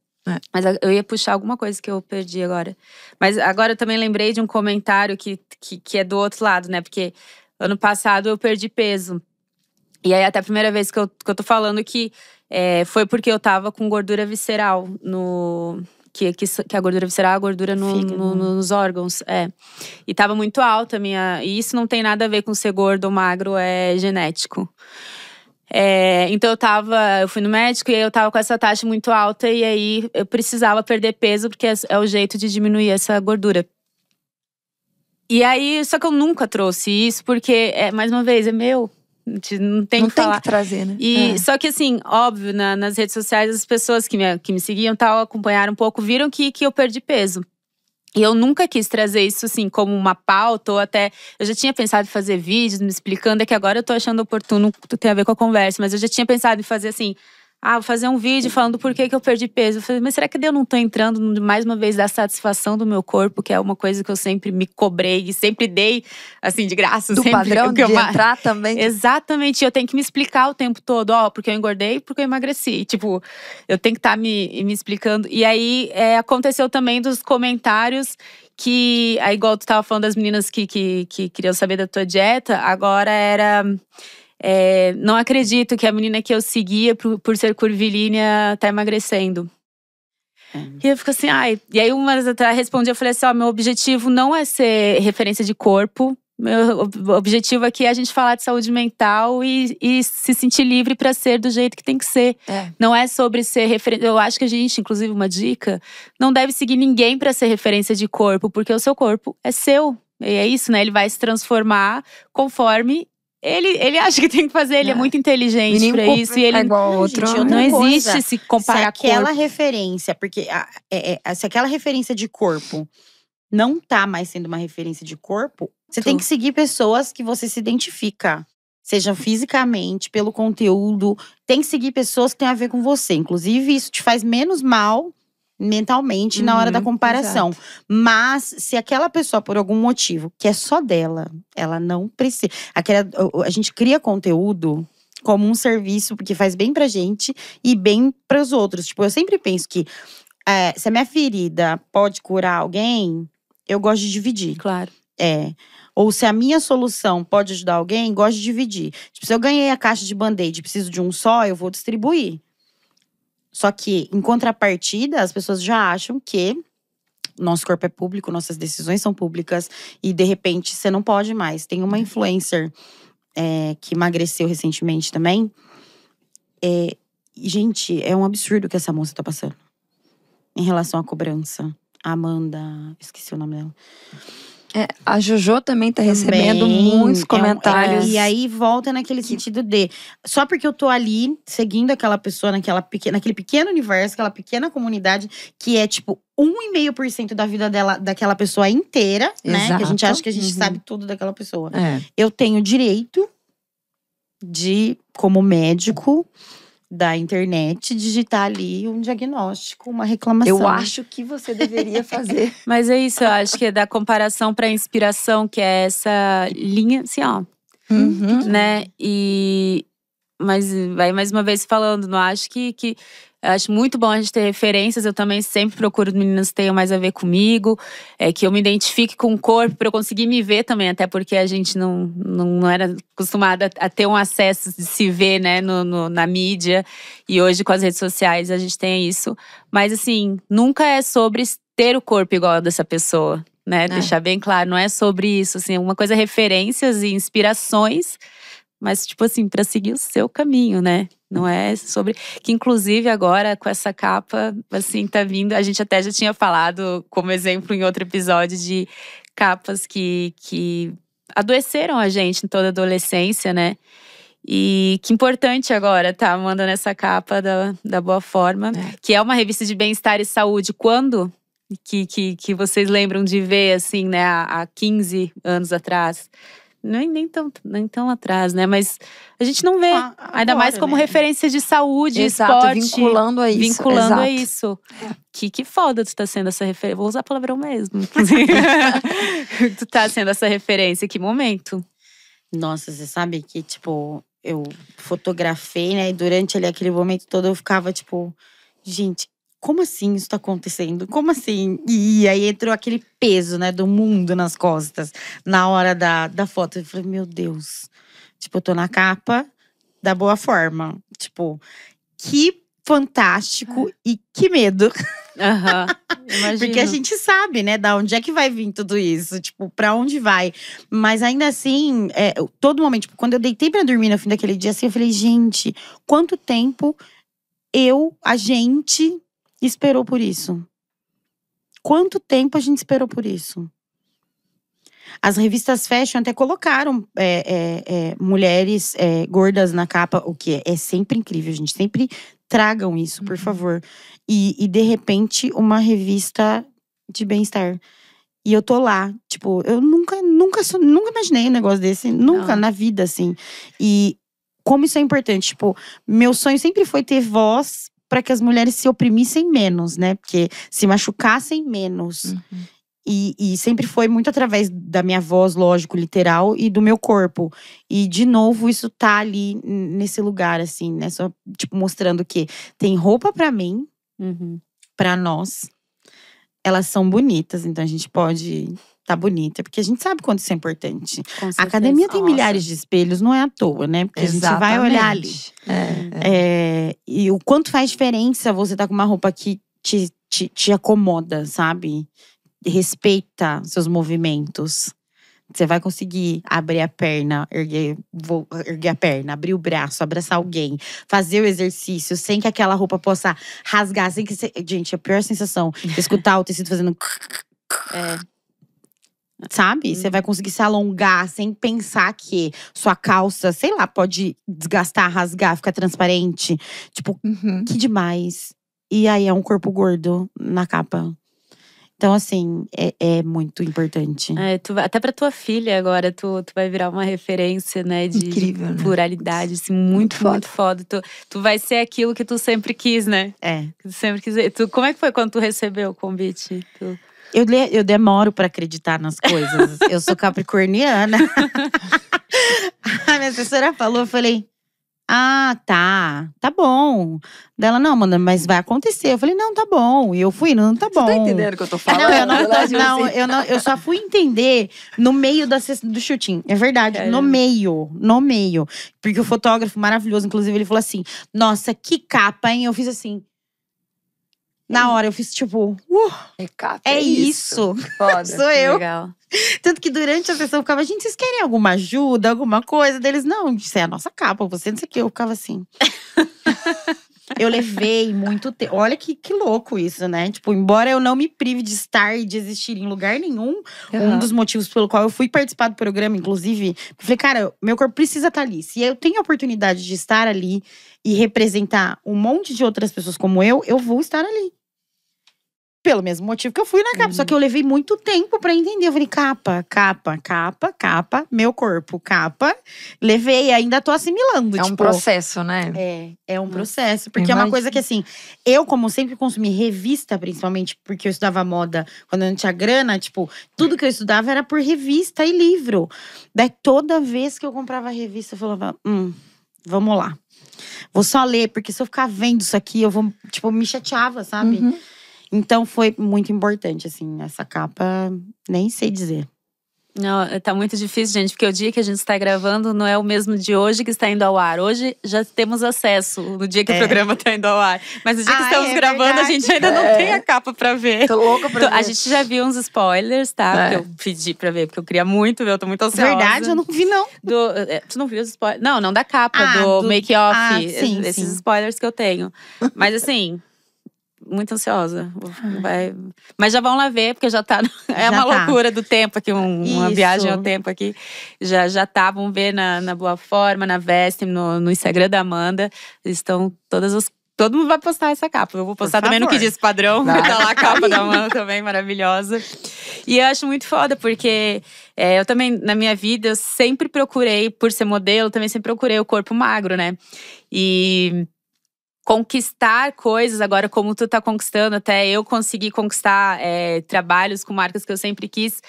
Mas eu ia puxar alguma coisa que eu perdi agora. Mas agora eu também lembrei de um comentário que é do outro lado, né? Porque ano passado eu perdi peso. E aí até a primeira vez que eu tô falando que foi porque eu tava com gordura visceral que a gordura visceral é a gordura nos órgãos. E tava muito alta a minha… E isso não tem nada a ver com ser gordo ou magro, é genético. Então eu fui no médico e aí eu tava com essa taxa muito alta. E aí eu precisava perder peso, porque é o jeito de diminuir essa gordura. E aí, só que eu nunca trouxe isso, porque, mais uma vez, é meu. Não tem que falar. Que trazer, né? Só que assim, óbvio, nas redes sociais, as pessoas que me seguiam tal, acompanharam um pouco, viram que eu perdi peso. E eu nunca quis trazer isso assim como uma pauta, ou até… Eu já tinha pensado em fazer vídeos me explicando, é que agora eu tô achando oportuno, tem a ver com a conversa. Mas eu já tinha pensado em fazer assim… vou fazer um vídeo falando por que eu perdi peso. Eu falei, mas será que eu não tô entrando mais uma vez da satisfação do meu corpo, que é uma coisa que eu sempre me cobrei e sempre dei, assim, de graça. Do sempre, padrão de entrar também. Exatamente, eu tenho que me explicar o tempo todo, porque eu engordei, porque eu emagreci. Tipo, eu tenho que estar me explicando. E aí, aconteceu também dos comentários que… Aí, igual tu tava falando das meninas que queriam saber da tua dieta, agora era… não acredito que a menina que eu seguia por ser curvilínea tá emagrecendo. E eu fico assim, E aí umas atrás respondi, eu falei assim, meu objetivo não é ser referência de corpo. Meu objetivo aqui é a gente falar de saúde mental e se sentir livre pra ser do jeito que tem que ser. Não é sobre ser referência. Eu acho que a gente, inclusive uma dica, não deve seguir ninguém pra ser referência de corpo, porque o seu corpo é seu. E é isso, né? Ele vai se transformar conforme… Ele acha que tem que fazer, ele é muito inteligente pra isso. E ele igual outro. Gente, não outra existe coisa, se comparar se aquela corpo. referência, porque se aquela referência de corpo não tá mais sendo uma referência de corpo, você tem que seguir pessoas que você se identifica. Seja fisicamente, pelo conteúdo. Tem que seguir pessoas que têm a ver com você. Inclusive, isso te faz menos mal mentalmente na hora da comparação. Exato. Mas se aquela pessoa, por algum motivo, que é só dela, ela não precisa. A gente cria conteúdo como um serviço, porque faz bem pra gente e bem pros outros. Tipo, eu sempre penso que se a minha ferida pode curar alguém, eu gosto de dividir. Claro. Ou se a minha solução pode ajudar alguém, gosto de dividir. Tipo, se eu ganhei a caixa de Band-Aid e preciso de um só, eu vou distribuir. Só que, em contrapartida, as pessoas já acham que nosso corpo é público, nossas decisões são públicas. E, de repente, você não pode mais. Tem uma influencer que emagreceu recentemente também. Gente, é um absurdo o que essa moça tá passando. Em relação à cobrança. A Amanda… Esqueci o nome dela. A Jojo também tá recebendo muitos comentários. E aí volta naquele sentido de… Só porque eu tô ali, seguindo aquela pessoa naquele pequeno universo, aquela pequena comunidade, que é tipo 1,5% da vida dela, daquela pessoa inteira, né? Que a gente acha que a gente sabe tudo daquela pessoa. Eu tenho direito de, como médico da internet, digitar ali um diagnóstico, uma reclamação. Eu acho que você deveria fazer. Mas é isso, eu acho que é da comparação pra inspiração, que é essa linha, assim, né? Mas vai mais uma vez falando, não acho que eu acho muito bom a gente ter referências. Eu também sempre procuro meninas que tenham mais a ver comigo, que eu me identifique com o corpo pra eu conseguir me ver também, até porque a gente não era acostumada a ter um acesso de se ver, né, na mídia. E hoje com as redes sociais a gente tem isso. Mas assim, nunca é sobre ter o corpo igual ao dessa pessoa, né? Deixar bem claro, não é sobre isso, assim, uma coisa é referências e inspirações, mas tipo assim, pra seguir o seu caminho, né? Não é sobre… Que inclusive agora com essa capa, assim, tá vindo… A gente até já tinha falado como exemplo em outro episódio de capas que adoeceram a gente em toda a adolescência, né? E que importante agora tá mandando essa capa da Boa Forma, que é uma revista de bem-estar e saúde. Quando que vocês lembram de ver, assim, né, há 15 anos atrás? Nem tão atrás, né? Mas a gente não vê. Ainda mais como referência de saúde, esporte. Vinculando a isso. Vinculando a isso. Que foda tu tá sendo essa referência. Vou usar palavrão mesmo. Tu tá sendo essa referência. Que momento? Nossa, você sabe que, tipo… Eu fotografei, né? E durante ali aquele momento todo eu ficava, tipo… Gente, como assim isso tá acontecendo? Como assim? E aí entrou aquele peso, né, do mundo nas costas. Na hora da foto, eu falei, meu Deus. Tipo, eu tô na capa da Boa Forma. Tipo, que fantástico e que medo. Imagino. Porque a gente sabe, né, da onde é que vai vir tudo isso. Tipo, pra onde vai. Mas ainda assim, todo momento, tipo, quando eu deitei pra dormir no fim daquele dia, assim, eu falei, gente, quanto tempo a gente… esperou por isso. Quanto tempo a gente esperou por isso? As revistas fashion até colocaram mulheres gordas na capa, o que é sempre incrível, gente. Sempre tragam isso, por favor. E de repente, uma revista de bem-estar. E eu tô lá, tipo, eu nunca imaginei um negócio desse. Nunca na vida, assim. E como isso é importante. Tipo, meu sonho sempre foi ter voz para que as mulheres se oprimissem menos, né? Porque se machucassem menos. E sempre foi muito através da minha voz, lógico, literal, e do meu corpo. E, de novo, isso tá ali nesse lugar, assim, né? Só, tipo, mostrando que tem roupa pra mim, pra nós. Elas são bonitas, então a gente pode tá bonita. Porque a gente sabe quanto isso é importante. A academia tem milhares de espelhos, não é à toa, né? Porque a gente vai olhar ali. E o quanto faz diferença você tá com uma roupa que te acomoda, sabe? Respeita seus movimentos. Você vai conseguir abrir a perna, erguer a perna, abrir o braço, abraçar alguém, fazer o exercício sem que aquela roupa possa rasgar, sem que gente, a pior sensação, escutar o tecido fazendo sabe? Você vai conseguir se alongar sem pensar que sua calça, sei lá, pode desgastar, rasgar, ficar transparente. Tipo, que demais. E aí é um corpo gordo na capa. Então, assim, é muito importante. Até pra tua filha agora, tu vai virar uma referência, né? De Incrível, né? pluralidade, assim, muito foda. Tu vai ser aquilo que tu sempre quis, né? Que tu sempre quis. Como é que foi quando tu recebeu o convite? Eu demoro pra acreditar nas coisas. Eu sou capricorniana. A minha assessora falou, eu falei… Ah, tá bom. Dela, não, Amanda, mas vai acontecer. Eu falei, não, tá bom. E eu fui, não, tá bom. Você tá entendendo o que eu tô falando? Eu só fui entender no meio do shooting. É verdade, no meio. Porque o fotógrafo maravilhoso, inclusive, ele falou assim: nossa, que capa, hein? Eu fiz assim. Na hora, eu fiz tipo… é isso. Foda. Sou eu. Legal. Tanto que durante a sessão eu ficava, gente, vocês querem alguma ajuda, alguma coisa? Deles, não, isso é a nossa capa, você não sei o que. Eu ficava assim. Eu levei muito tempo. Olha que louco isso, né? Tipo, embora eu não me prive de estar e de existir em lugar nenhum, um dos motivos pelo qual eu fui participar do programa, inclusive, eu falei, cara, meu corpo precisa estar ali. Se eu tenho a oportunidade de estar ali e representar um monte de outras pessoas como eu vou estar ali. Pelo mesmo motivo que eu fui na capa. Só que eu levei muito tempo pra entender. Eu falei, capa, meu corpo, capa. Levei, ainda tô assimilando. É um processo, né? É um processo. Porque é uma coisa que, assim, eu, como sempre consumi revista, principalmente porque eu estudava moda quando eu não tinha grana, tipo, tudo que eu estudava era por revista e livro. Daí, toda vez que eu comprava revista, eu falava, vamos lá. Vou só ler, porque se eu ficar vendo isso aqui, eu vou, tipo, me chateava, sabe? Então, foi muito importante, assim, essa capa, nem sei dizer. Não, tá muito difícil, gente, porque o dia que a gente está gravando não é o mesmo de hoje que está indo ao ar. Hoje já temos acesso no dia que o programa tá indo ao ar. Mas no dia que estamos gravando, verdade. A gente ainda não tem a capa pra ver. Tô louca pra ver. A gente já viu uns spoilers, tá? Porque eu pedi pra ver, porque eu queria muito ver, eu tô muito ansiosa. Verdade, eu não vi, não. Tu não viu os spoilers? Não da capa, do make-off. Esses spoilers que eu tenho. Mas assim… muito ansiosa. Mas já vão lá ver, porque já tá… É uma loucura do tempo aqui, uma viagem ao tempo aqui. Já tá, vão ver na Boa Forma, na Vestem, no Instagram da Amanda. Estão todo mundo vai postar essa capa. Eu vou postar também no Que Diz Padrão. Tá lá a capa da Amanda também, maravilhosa. E eu acho muito foda, porque eu também, na minha vida, eu sempre procurei, por ser modelo, também sempre procurei o corpo magro, né? E… conquistar coisas, agora como tu tá conquistando, até eu consegui conquistar trabalhos com marcas que eu sempre quis,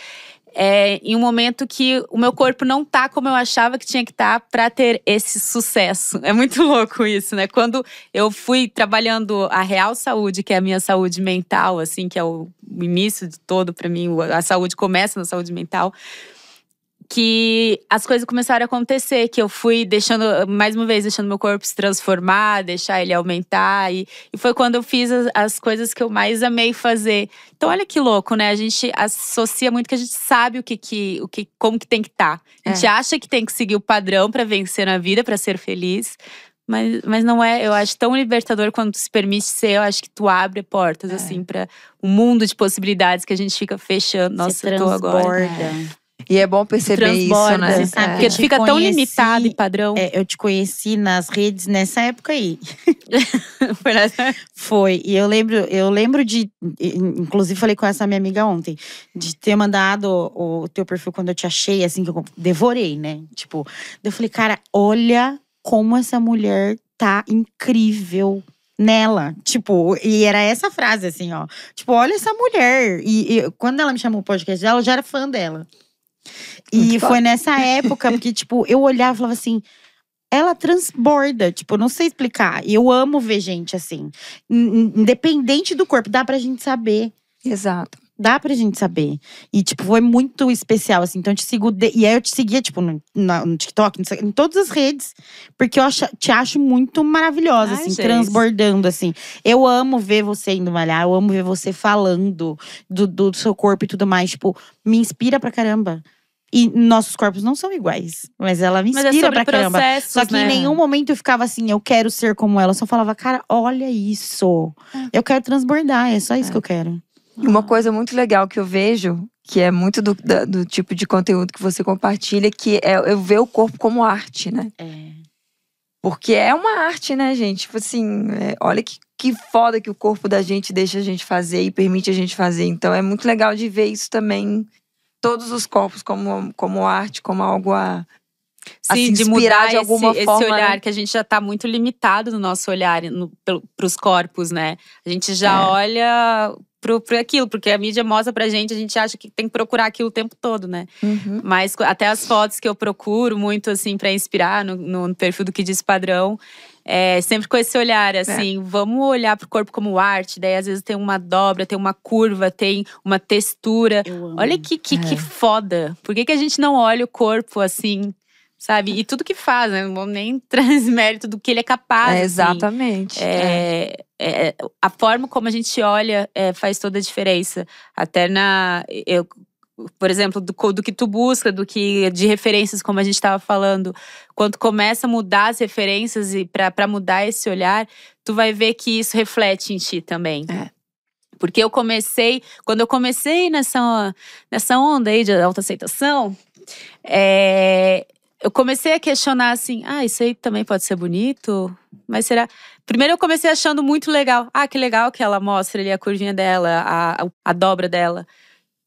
em um momento que o meu corpo não tá como eu achava que tinha que estar pra ter esse sucesso. É muito louco isso, né? Quando eu fui trabalhando a real saúde, que é a minha saúde mental, assim, que é o início de todo pra mim, a saúde começa na saúde mental, que as coisas começaram a acontecer, que eu fui deixando meu corpo se transformar, deixar ele aumentar, e foi quando eu fiz as coisas que eu mais amei fazer. Então olha que louco, né? A gente associa muito que a gente sabe como que tem que estar. A gente acha que tem que seguir o padrão pra vencer na vida, pra ser feliz. Mas não é, eu acho tão libertador quando tu se permite ser. Eu acho que tu abre portas, assim, pra um mundo de possibilidades que a gente fica fechando. Nossa, eu tô agora… E é bom perceber isso, né? Você sabe, porque tu fica tão limitado e padrão. Eu te conheci nas redes nessa época aí. Foi. E eu lembro de… inclusive, falei com essa minha amiga ontem. De ter mandado o teu perfil quando eu te achei, assim, que eu devorei, né? Tipo, eu falei, cara, olha como essa mulher tá incrível nela. Tipo, e era essa frase, assim, ó. Tipo, olha essa mulher. E quando ela me chamou pro podcast dela, eu já era fã dela. E foi nessa época, porque, tipo, eu olhava e falava assim… Ela transborda, tipo, não sei explicar. E eu amo ver gente assim. Independente do corpo, dá pra gente saber. Exato. Dá pra gente saber. E, tipo, foi muito especial, assim. Então, eu te sigo… E aí, eu te seguia, tipo, no TikTok, em todas as redes. Porque eu te acho muito maravilhosa, Ai, assim. gente. Transbordando, assim. Eu amo ver você indo malhar. Eu amo ver você falando do seu corpo e tudo mais. Tipo, me inspira pra caramba. E nossos corpos não são iguais. Mas ela me Mas inspira é sobre pra caramba. processos, Só que né? em nenhum momento eu ficava assim, eu quero ser como ela. Eu só falava, cara, olha isso. Eu quero transbordar, é só isso que eu quero. E uma coisa muito legal que eu vejo, que é muito do tipo de conteúdo que você compartilha, que é eu ver o corpo como arte, né? Porque é uma arte, né, gente? Tipo assim, olha que foda que o corpo da gente deixa a gente fazer e permite a gente fazer. Então é muito legal de ver isso também, todos os corpos como arte, como algo a Sim, se de inspirar mudar de alguma esse forma, olhar, né? que a gente já tá muito limitado no nosso olhar pros corpos, né? A gente já olha pro aquilo, porque a mídia mostra pra gente, a gente acha que tem que procurar aquilo o tempo todo, né? Uhum. Mas até as fotos que eu procuro muito, assim, pra inspirar no perfil do Que Diz Padrão, sempre com esse olhar, assim, vamos olhar pro corpo como arte, daí às vezes tem uma dobra, tem uma curva, tem uma textura. Eu amo. Olha que foda. Por que a gente não olha o corpo assim, sabe? E tudo que faz, né? Não vou nem transmérito do que ele é capaz, assim. Exatamente. A forma como a gente olha faz toda a diferença. Até por exemplo, do que tu busca, de referências, como a gente estava falando. Quando começa a mudar as referências e para mudar esse olhar, tu vai ver que isso reflete em ti também. Porque quando eu comecei nessa onda aí de autoaceitação, eu comecei a questionar assim, isso aí também pode ser bonito? Mas será… Primeiro eu comecei achando muito legal. Que legal que ela mostra ali a curvinha dela, a dobra dela.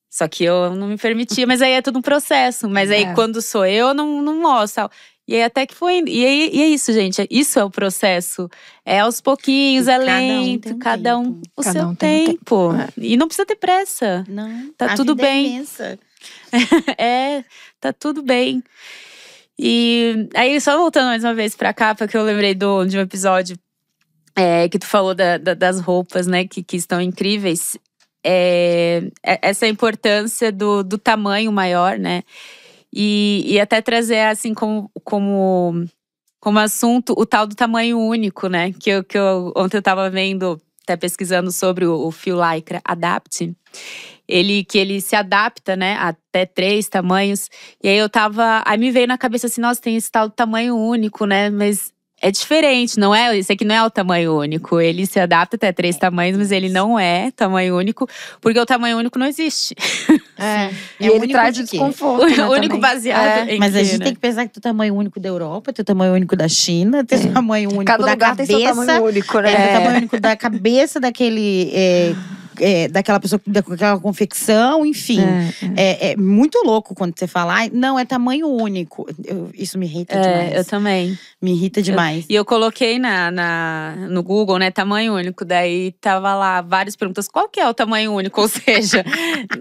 Só que eu não me permitia, mas aí é tudo um processo. Mas aí quando sou eu não mostro. E aí até que foi… E é isso, gente. Isso é o processo. É aos pouquinhos, é lento. Cada um o seu tempo. E não precisa ter pressa. Não, tá tudo bem. É imensa. Tá tudo bem. E aí, só voltando mais uma vez pra cá, porque eu lembrei de um episódio que tu falou das roupas, né? Que estão incríveis. Essa importância do tamanho maior, né? E até trazer assim como assunto o tal do tamanho único, né? Que ontem eu tava vendo, até pesquisando sobre o fio Lycra Adapt. Que ele se adapta, né, até 3 tamanhos. E aí me veio na cabeça assim, nossa, tem esse tal do tamanho único, né? Mas é diferente, não é? Esse aqui não é o tamanho único. Ele se adapta até 3 tamanhos, mas ele não é tamanho único, porque o tamanho único não existe. E ele traz o desconforto. O único baseado em Mas a quê, gente né? tem que pensar que tem o tamanho único da Europa, tem o tamanho único da China, tem o tamanho único Cada da lugar cabeça. tem seu tamanho único, né? Tem o tamanho único da cabeça daquele… daquela pessoa, daquela confecção, enfim. É muito louco quando você fala, não, é tamanho único. Isso me irrita demais. Eu também. Me irrita demais. E eu coloquei no Google, né, tamanho único. Daí tava lá várias perguntas. Qual que é o tamanho único? Ou seja,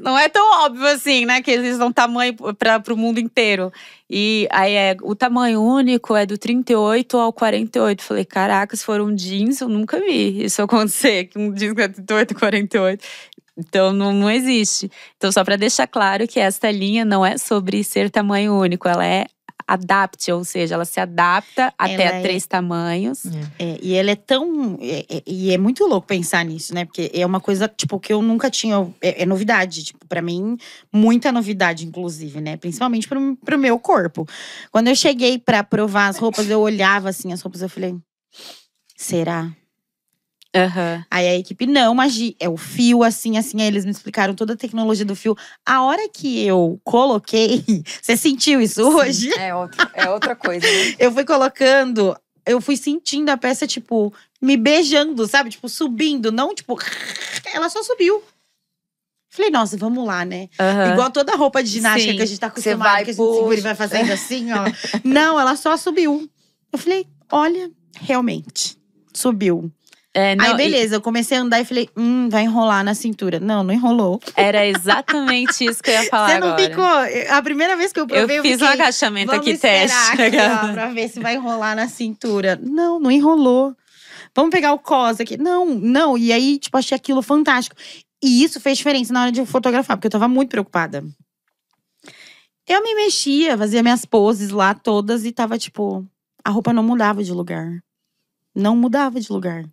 não é tão óbvio assim, né? Que eles dão tamanho pro mundo inteiro. E aí o tamanho único é do 38 ao 48. Falei, caraca, se for um jeans, eu nunca vi isso acontecer. Que um jeans é 38 a 48. Então não existe. Então só para deixar claro que esta linha não é sobre ser tamanho único. Ela é adapt, ou seja, ela se adapta até a 3 tamanhos. E ela é tão… E é muito louco pensar nisso, né? Porque é uma coisa, tipo, que eu nunca tinha… É novidade, tipo, pra mim, muita novidade, inclusive, né? Principalmente pro meu corpo. Quando eu cheguei pra provar as roupas, eu olhava, assim, as roupas, eu falei… Será? Aí a equipe, não, magia, é o fio, assim, aí eles me explicaram toda a tecnologia do fio. A hora que eu coloquei, você sentiu isso hoje? É outra coisa, né? Eu fui colocando, eu fui sentindo a peça, tipo, me beijando, sabe? Tipo, subindo, não tipo, ela só subiu. Falei, nossa, vamos lá, né? Igual toda roupa de ginástica que a gente tá acostumado, que a gente segura e vai fazendo assim, ó. Não, ela só subiu. Eu falei, olha, realmente, subiu. Não, Aí, beleza, eu comecei a andar e falei, vai enrolar na cintura. Não enrolou. Era exatamente isso que eu ia falar Você não agora. ficou… A primeira vez que eu provei, Eu fiz um fiquei, agachamento vamos aqui, esperar teste. aqui, ó, pra ver se vai enrolar na cintura. Não enrolou. Vamos pegar o cos aqui. Não. E aí, tipo, achei aquilo fantástico. E isso fez diferença na hora de fotografar, porque eu tava muito preocupada. Eu me mexia, fazia minhas poses lá todas e tava, tipo… A roupa não mudava de lugar. Não mudava de lugar.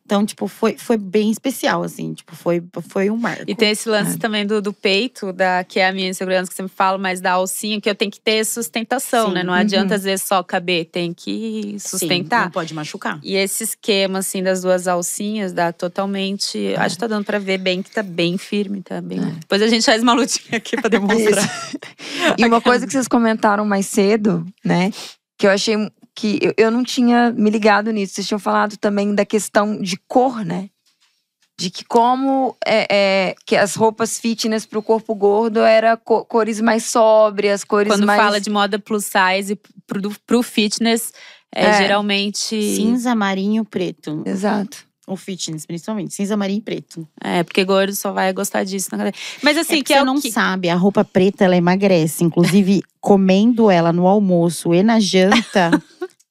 Então, tipo, foi bem especial, assim. Tipo, foi um marco. E tem esse lance também do peito, que é a minha insegurança que você me fala, mas da alcinha, que eu tenho que ter sustentação, Sim. né? Não adianta, às vezes, só caber. Tem que sustentar. Sim, não pode machucar. E esse esquema, assim, das duas alcinhas, dá totalmente… Acho que tá dando pra ver bem que tá bem firme, tá bem… Depois a gente faz uma lutinha aqui pra demonstrar. E uma coisa que vocês comentaram mais cedo, né? Que eu achei… que eu não tinha me ligado nisso. Vocês tinham falado também da questão de cor, né? De que como que as roupas fitness pro corpo gordo era cores mais sóbrias, cores Quando mais… fala de moda plus size pro fitness, geralmente… Cinza, marinho, preto. Exato. O fitness, principalmente. Cinza, marinho e preto. Porque gordo só vai gostar disso na cadeia. Mas assim, que você não sabe, a roupa preta, ela emagrece. Inclusive, comendo ela no almoço e na janta…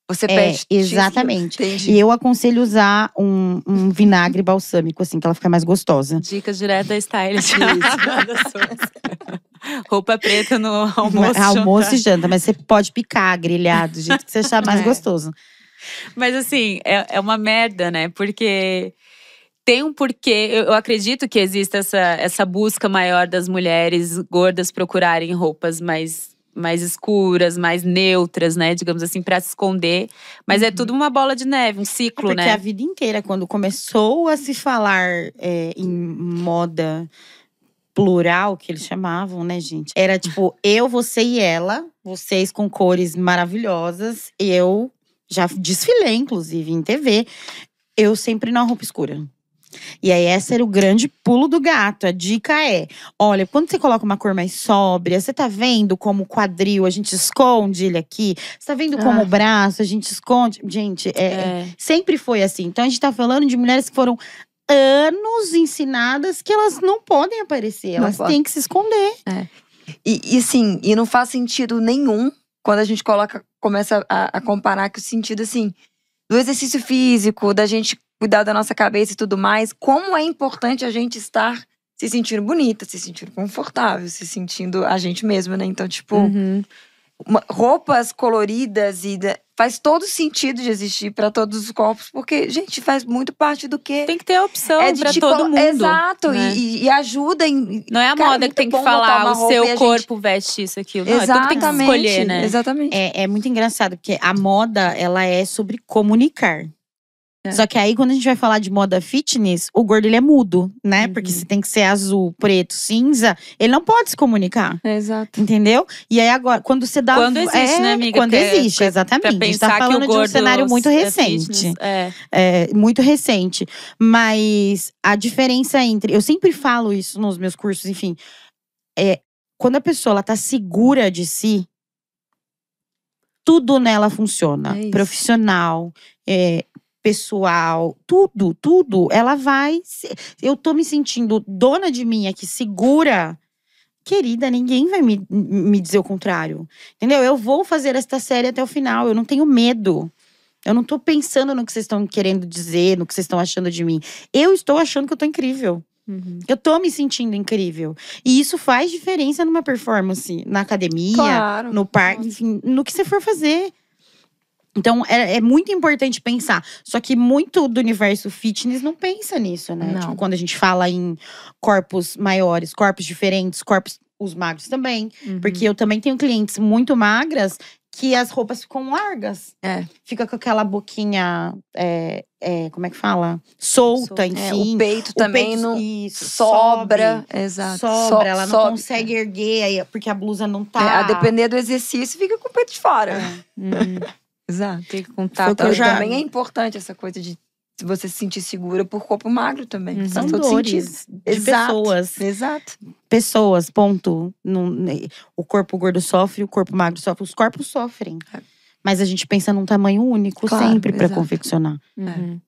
Você perde exatamente. Entendi. E eu aconselho usar um vinagre balsâmico, assim, que ela fica mais gostosa. Dicas direto da stylist. Roupa preta no almoço. Almoço e janta, mas você pode picar, grelhado, do jeito que você achar mais gostoso. Mas assim, é uma merda, né? Porque tem um porquê. Eu acredito que exista essa busca maior das mulheres gordas procurarem roupas mais escuras, mais neutras, né? Digamos assim, pra se esconder. Mas é tudo uma bola de neve, um ciclo, porque né? a vida inteira, quando começou a se falar em moda plural, que eles chamavam, né, gente? Era tipo, eu, você e ela. Vocês com cores maravilhosas. Eu já desfilei, inclusive, em TV. Eu sempre na roupa escura. E aí, esse era o grande pulo do gato. A dica é, olha, quando você coloca uma cor mais sóbria, você tá vendo como o quadril, a gente esconde ele aqui? Você tá vendo como o braço, a gente esconde? Gente, sempre foi assim. Então, a gente tá falando de mulheres que foram anos ensinadas que elas não podem aparecer. Elas têm que se esconder. E assim, e não faz sentido nenhum quando a gente começa a comparar que o sentido, assim, do exercício físico, da gente cuidar da nossa cabeça e tudo mais, como é importante a gente estar se sentindo bonita, se sentindo confortável, se sentindo a gente mesma, né? Então, tipo, roupas coloridas faz todo sentido de existir pra todos os corpos, porque, gente, faz muito parte do que… Tem que ter opção pra todo mundo. Exato, né? e ajuda em… Não é a Cara, moda que tem que falar, o seu corpo veste isso, aquilo. Não, é tudo que tem que escolher, né? Exatamente. É muito engraçado, porque a moda, ela é sobre comunicar. Só que aí, quando a gente vai falar de moda fitness, o gordo, ele é mudo, né? Porque se tem que ser azul, preto, cinza, ele não pode se comunicar. Exato. Entendeu? E aí, agora, quando você dá… Quando existe, né, amiga? Quando existe, exatamente. A gente tá falando de um cenário muito recente. Muito recente. Mas a diferença entre… Eu sempre falo isso nos meus cursos, enfim. Quando a pessoa, ela tá segura de si, tudo nela funciona. Profissional, pessoal, tudo, ela vai… Eu tô me sentindo dona de mim aqui, segura. Querida, ninguém vai me dizer o contrário. Entendeu? Eu vou fazer esta série até o final, eu não tenho medo. Eu não tô pensando no que vocês estão querendo dizer, no que vocês estão achando de mim. Eu estou achando que eu tô incrível. Eu tô me sentindo incrível. E isso faz diferença numa performance, na academia, no parque, enfim, no que você for fazer. Então, é muito importante pensar. Só que muito do universo fitness não pensa nisso, né? Não. Tipo, quando a gente fala em corpos maiores, corpos diferentes, os magros também. Porque eu também tenho clientes muito magras que as roupas ficam largas. Fica com aquela boquinha, como é que fala? Solta, enfim. O peito também não sobra. Exato. Sobra, ela não consegue erguer, aí, porque a blusa não tá… A depender do exercício, fica com o peito de fora. Exato. Fica com tato. Então, também é importante essa coisa de você se sentir segura por corpo magro também. São Faz todo dores sentido. de pessoas. Exato. Pessoas, ponto. O corpo gordo sofre, o corpo magro sofre. Os corpos sofrem. Mas a gente pensa num tamanho único Claro, sempre pra exato. confeccionar. Uhum.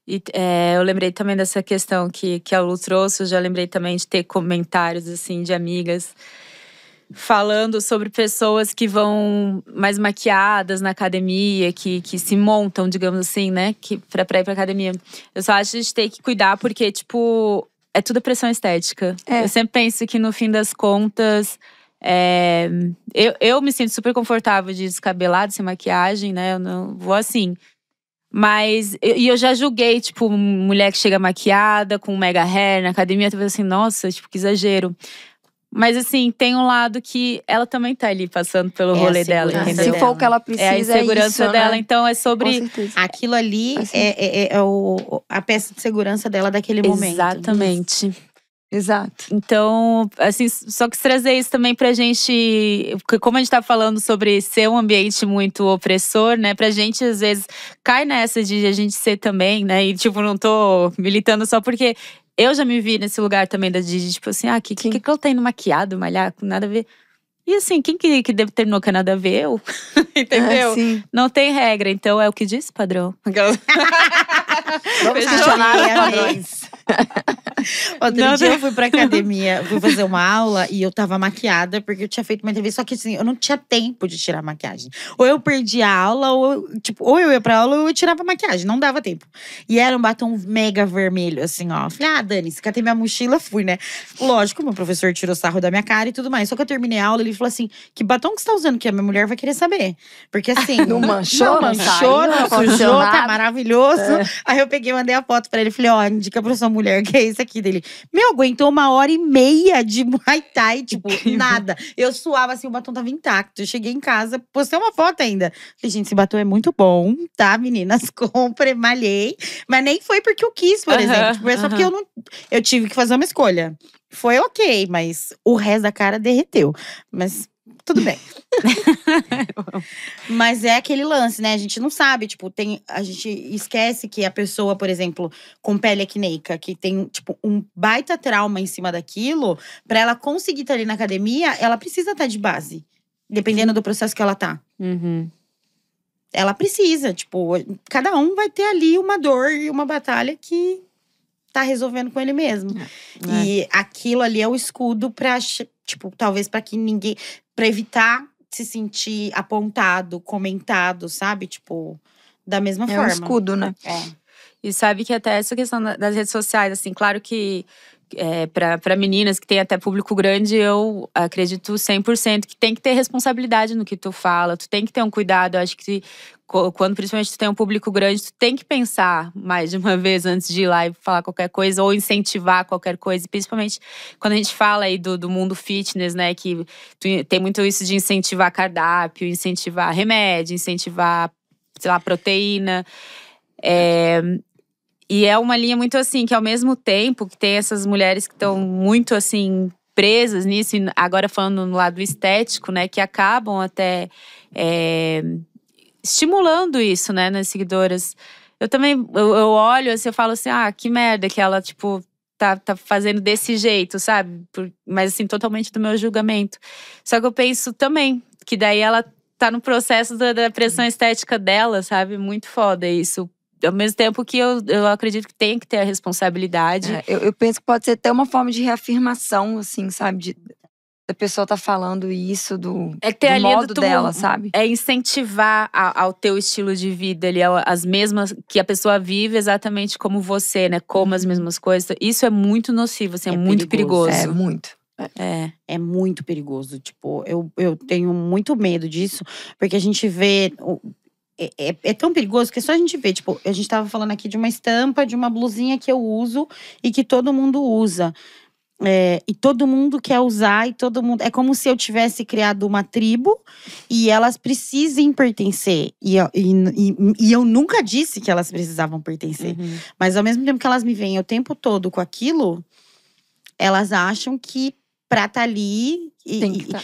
E eu lembrei também dessa questão que a Lu trouxe. Eu já lembrei também de ter comentários, assim, de amigas falando sobre pessoas que vão mais maquiadas na academia, que se montam, digamos assim, né? Pra ir pra academia. Eu só acho que a gente tem que cuidar, porque, tipo, é tudo pressão estética. É. Eu sempre penso que no fim das contas, eu me sinto super confortável de descabelado, sem maquiagem, né? Eu não vou assim. Mas eu já julguei, tipo, mulher que chega maquiada, com mega hair na academia, talvez assim, nossa, tipo, que exagero. Mas assim, tem um lado que ela também tá ali passando pelo É a rolê dela, segurança entendeu? Se for o que ela precisa, É a insegurança isso, dela, né? então é Com sobre. certeza. Aquilo ali Faz é a peça de segurança dela daquele momento. Exatamente. Exato. Então, assim, só que trazer isso também pra gente. Como a gente tá falando sobre ser um ambiente muito opressor, né? Pra gente, às vezes, cai nessa de a gente ser também, né? E, tipo, não tô militando só porque eu já me vi nesse lugar também da Didi, tipo assim, que eu tenho maquiado, malhar, com nada a ver. E assim, quem que determinou que é nada a ver? Eu. Entendeu? Sim. Não tem regra, então é o que diz, padrão. Vamos Fechou? questionar os Amei. padrões. Outro dia eu fui pra academia, fui fazer uma aula e eu tava maquiada, porque eu tinha feito uma entrevista. Só que assim, eu não tinha tempo de tirar a maquiagem. Ou eu perdia a aula, ou eu ia pra aula, ou eu tirava a maquiagem. Não dava tempo. E era um batom mega vermelho, assim, ó. Falei, Dani, se catei minha mochila, fui, né? Lógico, meu professor tirou sarro da minha cara e tudo mais. Só que eu terminei a aula, ele falou assim: que batom que você tá usando? Que a minha mulher vai querer saber. Porque assim. Não manchou, Não não manchou, saiu, não não aconteceu sujou, tá nada. maravilhoso. Aí eu peguei e mandei a foto pra ele. Falei, ó, indica pra sua mulher que é esse aqui dele. Meu, aguentou 1h30 de Muay Thai, tipo, nada. Eu suava assim, o batom tava intacto. Eu cheguei em casa, postei uma foto ainda. Falei, gente, esse batom é muito bom, tá, meninas? Comprei, malhei. Mas nem foi porque eu quis, por exemplo. Tipo, é só porque eu tive que fazer uma escolha. Foi ok, mas o resto da cara derreteu. Mas tudo bem. Mas é aquele lance, né? A gente não sabe, tipo, a gente esquece que a pessoa, por exemplo, com pele acneica, que tem, tipo, um baita trauma em cima daquilo, pra ela conseguir estar ali na academia, ela precisa estar de base. Dependendo do processo que ela tá. Uhum. Ela precisa, tipo, cada um vai ter ali uma dor e uma batalha que tá resolvendo com ele mesmo. E aquilo ali é o escudo pra, tipo, talvez pra que ninguém… Pra evitar se sentir apontado, comentado, sabe? Tipo, da mesma É forma. um escudo, né? E sabe que até essa questão das redes sociais, assim, claro que para meninas que têm até público grande, eu acredito 100% que tem que ter responsabilidade no que tu fala. Tu tem que ter um cuidado. Eu acho que quando principalmente tu tem um público grande, tu tem que pensar mais de uma vez antes de ir lá e falar qualquer coisa. Ou incentivar qualquer coisa. E principalmente quando a gente fala aí do mundo fitness, né? Que tem muito isso de incentivar cardápio, incentivar remédio, incentivar, sei lá, proteína. E é uma linha muito assim, que ao mesmo tempo que tem essas mulheres que estão muito assim, presas nisso, e agora falando no lado estético, né, que acabam até estimulando isso, né, nas seguidoras. Eu também, eu olho assim, eu falo assim, que merda que ela, tipo, tá fazendo desse jeito, sabe? Mas assim, totalmente do meu julgamento. Só que eu penso também, que daí ela tá no processo da pressão estética dela, sabe? Muito foda isso. Ao mesmo tempo que eu acredito que tem que ter a responsabilidade. Eu penso que pode ser até uma forma de reafirmação, assim, sabe? Da pessoa tá falando isso do modo dela, sabe? É incentivar ao teu estilo de vida ali, as mesmas que a pessoa vive exatamente como você, né? Como as mesmas coisas. Isso é muito nocivo, assim, é muito perigoso. É, muito. É muito perigoso. Tipo, eu tenho muito medo disso, porque a gente vê… É tão perigoso que é só a gente ver. Tipo, a gente tava falando aqui de uma estampa, de uma blusinha que eu uso e que todo mundo usa. E todo mundo quer usar, e todo mundo… É como se eu tivesse criado uma tribo e elas precisem pertencer. E eu nunca disse que elas precisavam pertencer. Uhum. Mas ao mesmo tempo que elas me veem o tempo todo com aquilo, elas acham que pra estar ali. Tem que tá.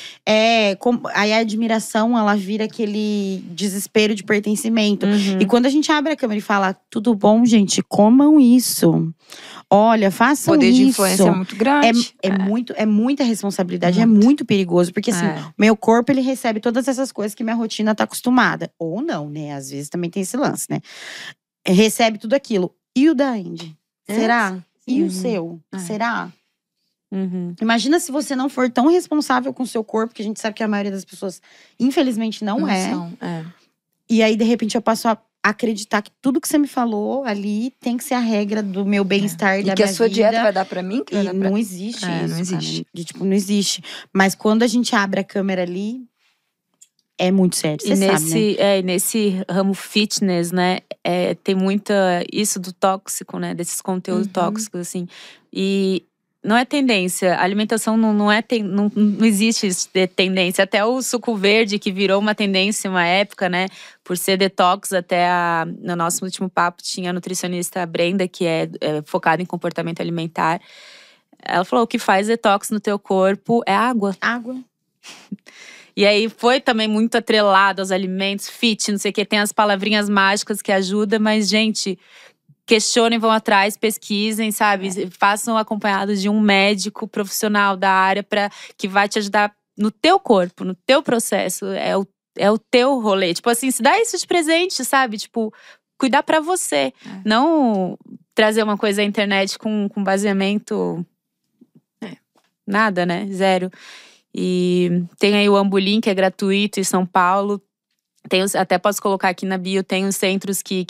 Aí a admiração, ela vira aquele desespero de pertencimento. E quando a gente abre a câmera e fala, tudo bom, gente, comam isso. Olha, façam O poder isso. de influência é muito grande. É muita responsabilidade, é muito perigoso. Porque assim, meu corpo, ele recebe todas essas coisas que minha rotina tá acostumada. Ou não, né? Às vezes também tem esse lance, né? Recebe tudo aquilo. E o da Andy? Será? E o seu? Será? Imagina se você não for tão responsável com o seu corpo, que a gente sabe que a maioria das pessoas, infelizmente, não é. E aí, de repente, eu passo a acreditar que tudo que você me falou ali tem que ser a regra do meu bem-estar e da minha vida. E que a sua dieta vai dar pra mim? Que vai dar pra... Não existe isso, não existe. Cara. Tipo, não existe. Mas quando a gente abre a câmera ali, é muito sério, você sabe, né? E nesse ramo fitness, né, tem muita isso do tóxico, né, desses conteúdos tóxicos, assim. E não é tendência, a alimentação não existe tendência. Até o suco verde, que virou uma tendência uma época, né, por ser detox. No nosso último papo tinha a nutricionista Brenda, que é focada em comportamento alimentar. Ela falou, o que faz detox no teu corpo é água. Água. E aí foi também muito atrelado aos alimentos, fit, não sei o que, tem as palavrinhas mágicas que ajudam, mas, gente, questionem, vão atrás, pesquisem, sabe? Façam acompanhados de um médico profissional da área que vai te ajudar no teu corpo, no teu processo. É o teu rolê. Tipo assim, se dá isso de presente, sabe? Tipo, cuidar pra você. Não trazer uma coisa à internet com baseamento. Nada, né? Zero. E tem aí o Ambulim, que é gratuito em São Paulo. Até posso colocar aqui na bio, tem os centros que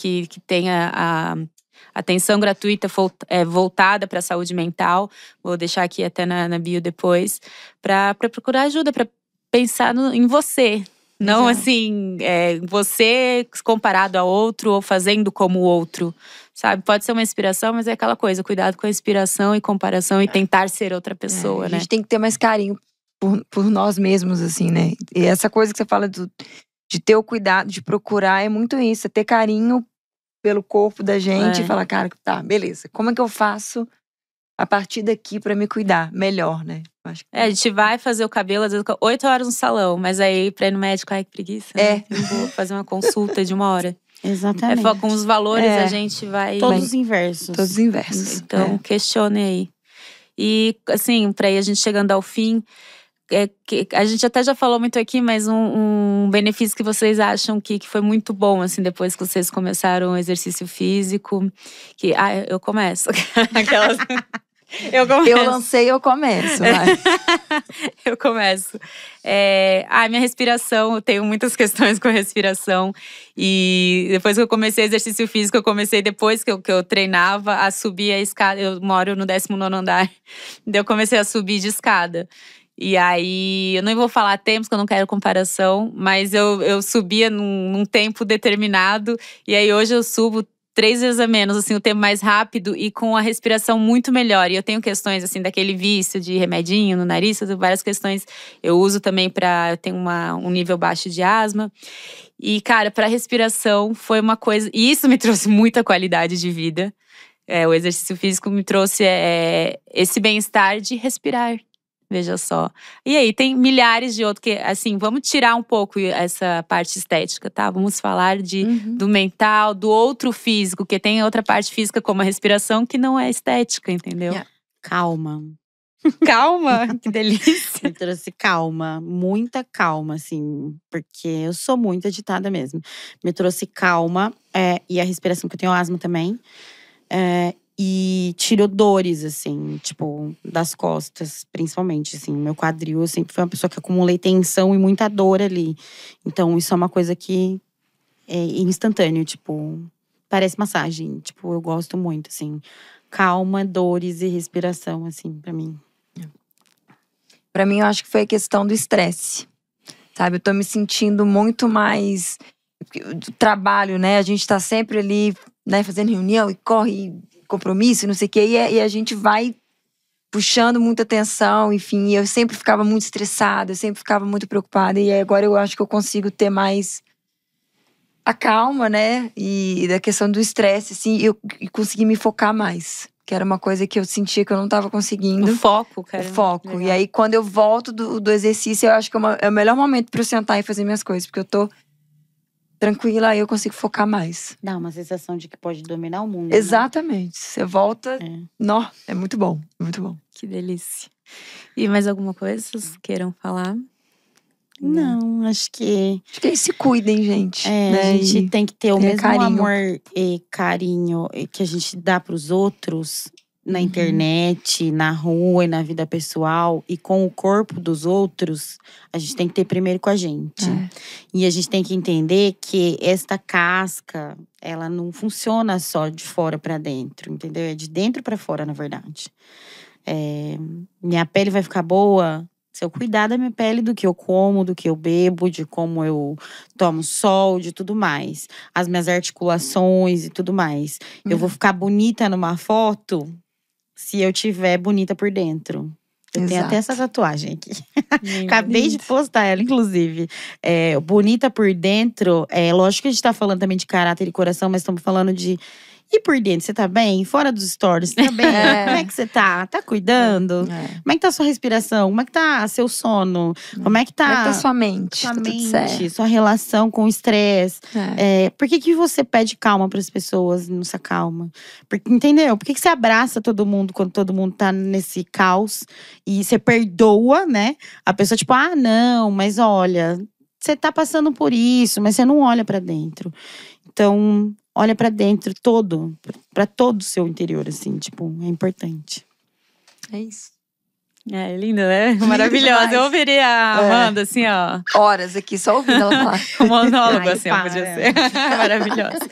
tem a atenção gratuita voltada para a saúde mental. Vou deixar aqui até na bio depois. Para procurar ajuda, para pensar em você. Não assim, você comparado a outro ou fazendo como o outro. Sabe? Pode ser uma inspiração, mas é aquela coisa. Cuidado com a inspiração e comparação e tentar ser outra pessoa, né? A gente tem que ter mais carinho por nós mesmos, assim, né? E essa coisa que você fala de ter o cuidado, de procurar, é muito isso. É ter carinho pelo corpo da gente e falar, cara, tá, beleza. Como é que eu faço a partir daqui pra me cuidar melhor, né? Acho que... a gente vai fazer o cabelo, às vezes, 8 horas no salão. Mas aí, pra ir no médico, ai, que preguiça. Né? Eu vou fazer uma consulta de 1 hora. Exatamente. Com os valores, a gente vai… Todos inversos. Todos os inversos. Então, questione aí. E, assim, pra ir a gente chegando ao fim… a gente até já falou muito aqui, mas um benefício que vocês acham que foi muito bom, assim, depois que vocês começaram o exercício físico. Eu começo. Aquelas… Eu lancei, eu começo. Eu começo. Minha respiração, eu tenho muitas questões com a respiração. E depois que eu comecei exercício físico, eu comecei depois que eu treinava a subir a escada. Eu moro no 19º andar. Daí eu comecei a subir de escada. E aí, eu não vou falar tempos, que eu não quero comparação. Mas eu subia num tempo determinado. E aí hoje eu subo 3 vezes a menos, assim, o tempo mais rápido e com a respiração muito melhor. E eu tenho questões, assim, daquele vício de remedinho no nariz, várias questões. Eu uso também eu tenho um nível baixo de asma. E, cara, pra respiração foi uma coisa… E isso me trouxe muita qualidade de vida. O exercício físico me trouxe esse bem-estar de respirar. Veja só. E aí, tem milhares de outros que, assim, vamos tirar um pouco essa parte estética, tá? Vamos falar do mental, do outro físico, que tem outra parte física, como a respiração, que não é estética, entendeu? Calma. Calma? Que delícia. Me trouxe calma, muita calma, assim, porque eu sou muito agitada mesmo. Me trouxe calma, e a respiração, que eu tenho asma também. E tirou dores, assim, tipo, das costas, principalmente, assim. Meu quadril, eu sempre fui uma pessoa que acumulei tensão e muita dor ali. Então, isso é uma coisa que é instantâneo, tipo, parece massagem. Tipo, eu gosto muito, assim. Calma, dores e respiração, assim, pra mim. Pra mim, eu acho que foi a questão do estresse, sabe? Eu tô me sentindo muito mais… do trabalho, né? A gente tá sempre ali, né, fazendo reunião e corre… compromisso, não sei o quê, e a gente vai puxando muita atenção, enfim, eu sempre ficava muito estressada, eu sempre ficava muito preocupada, e agora eu acho que eu consigo ter mais a calma, né, e da questão do estresse, assim, e conseguir me focar mais. Que era uma coisa que eu sentia que eu não tava conseguindo. O foco, cara. O foco. Legal. E aí, quando eu volto do exercício, eu acho que é o melhor momento pra eu sentar e fazer minhas coisas. Porque eu tô tranquila, aí eu consigo focar mais. Dá uma sensação de que pode dominar o mundo. Né? Exatamente. Você volta… É muito bom, muito bom. Que delícia. E mais alguma coisa vocês queiram falar? Não, acho que… Acho que eles se cuidem, gente. A gente tem que ter o mesmo carinho. amor e carinho que a gente dá pros outros na internet, na rua e na vida pessoal. E com o corpo dos outros, a gente tem que ter primeiro com a gente. E a gente tem que entender que esta casca, ela não funciona só de fora pra dentro, entendeu? É de dentro pra fora, na verdade. Minha pele vai ficar boa se eu cuidar da minha pele, do que eu como, do que eu bebo, de como eu tomo sol, de tudo mais. As minhas articulações e tudo mais. Eu vou ficar bonita numa foto se eu tiver bonita por dentro. Eu tenho até essa tatuagem aqui. Acabei de postar ela, inclusive. Bonita por dentro. Lógico que a gente tá falando também de caráter e coração, mas estamos falando de… E por dentro, você tá bem? Fora dos stories, você tá bem? Como é que você tá? Tá cuidando? Como é que tá a sua respiração? Como é que tá seu sono? Como é que tá… Como é que tá sua mente? Sua Tá tudo mente, certo. sua relação com o estresse. Por que você pede calma pras pessoas e não se acalma? Porque, entendeu? Por que você abraça todo mundo quando todo mundo tá nesse caos? E você perdoa, né? A pessoa tipo, não, mas olha… Você tá passando por isso, mas você não olha pra dentro. Então… Olha pra dentro pra todo o seu interior, assim, tipo, é importante. É isso. É linda, né? Maravilhosa. Eu ouviria a Amanda, assim, ó. Horas aqui, só ouvindo ela falar. Um monólogo, assim, ó, podia ser. Maravilhosa.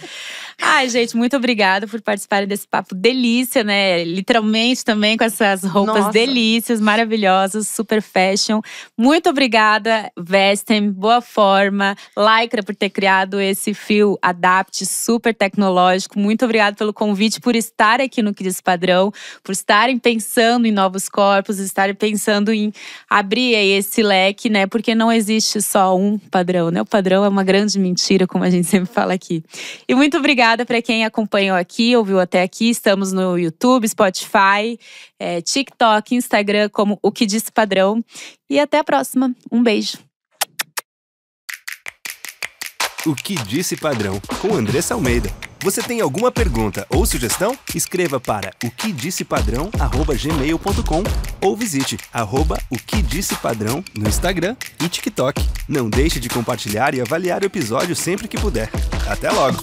Ai, gente, muito obrigada por participarem desse papo delícia, né? Literalmente também com essas roupas delícias, maravilhosas, super fashion. Muito obrigada, Vestem, boa forma. Lycra por ter criado esse fio Adapt super tecnológico. Muito obrigada pelo convite, por estar aqui no Que Disse Padrão, por estarem pensando em novos corpos, estarem pensando em abrir aí esse leque, né? Porque não existe só um padrão, né? O padrão é uma grande mentira, como a gente sempre fala aqui. E muito obrigada para quem acompanhou aqui, ouviu até aqui. Estamos no YouTube, Spotify, TikTok, Instagram, como O Que Disse Padrão. E até a próxima. Um beijo. O Que Disse Padrão, com Andressa Almeida. Você tem alguma pergunta ou sugestão? Escreva para oquedissepadrão@gmail.com ou visite @oquedissepadrão no Instagram e TikTok. Não deixe de compartilhar e avaliar o episódio sempre que puder. Até logo!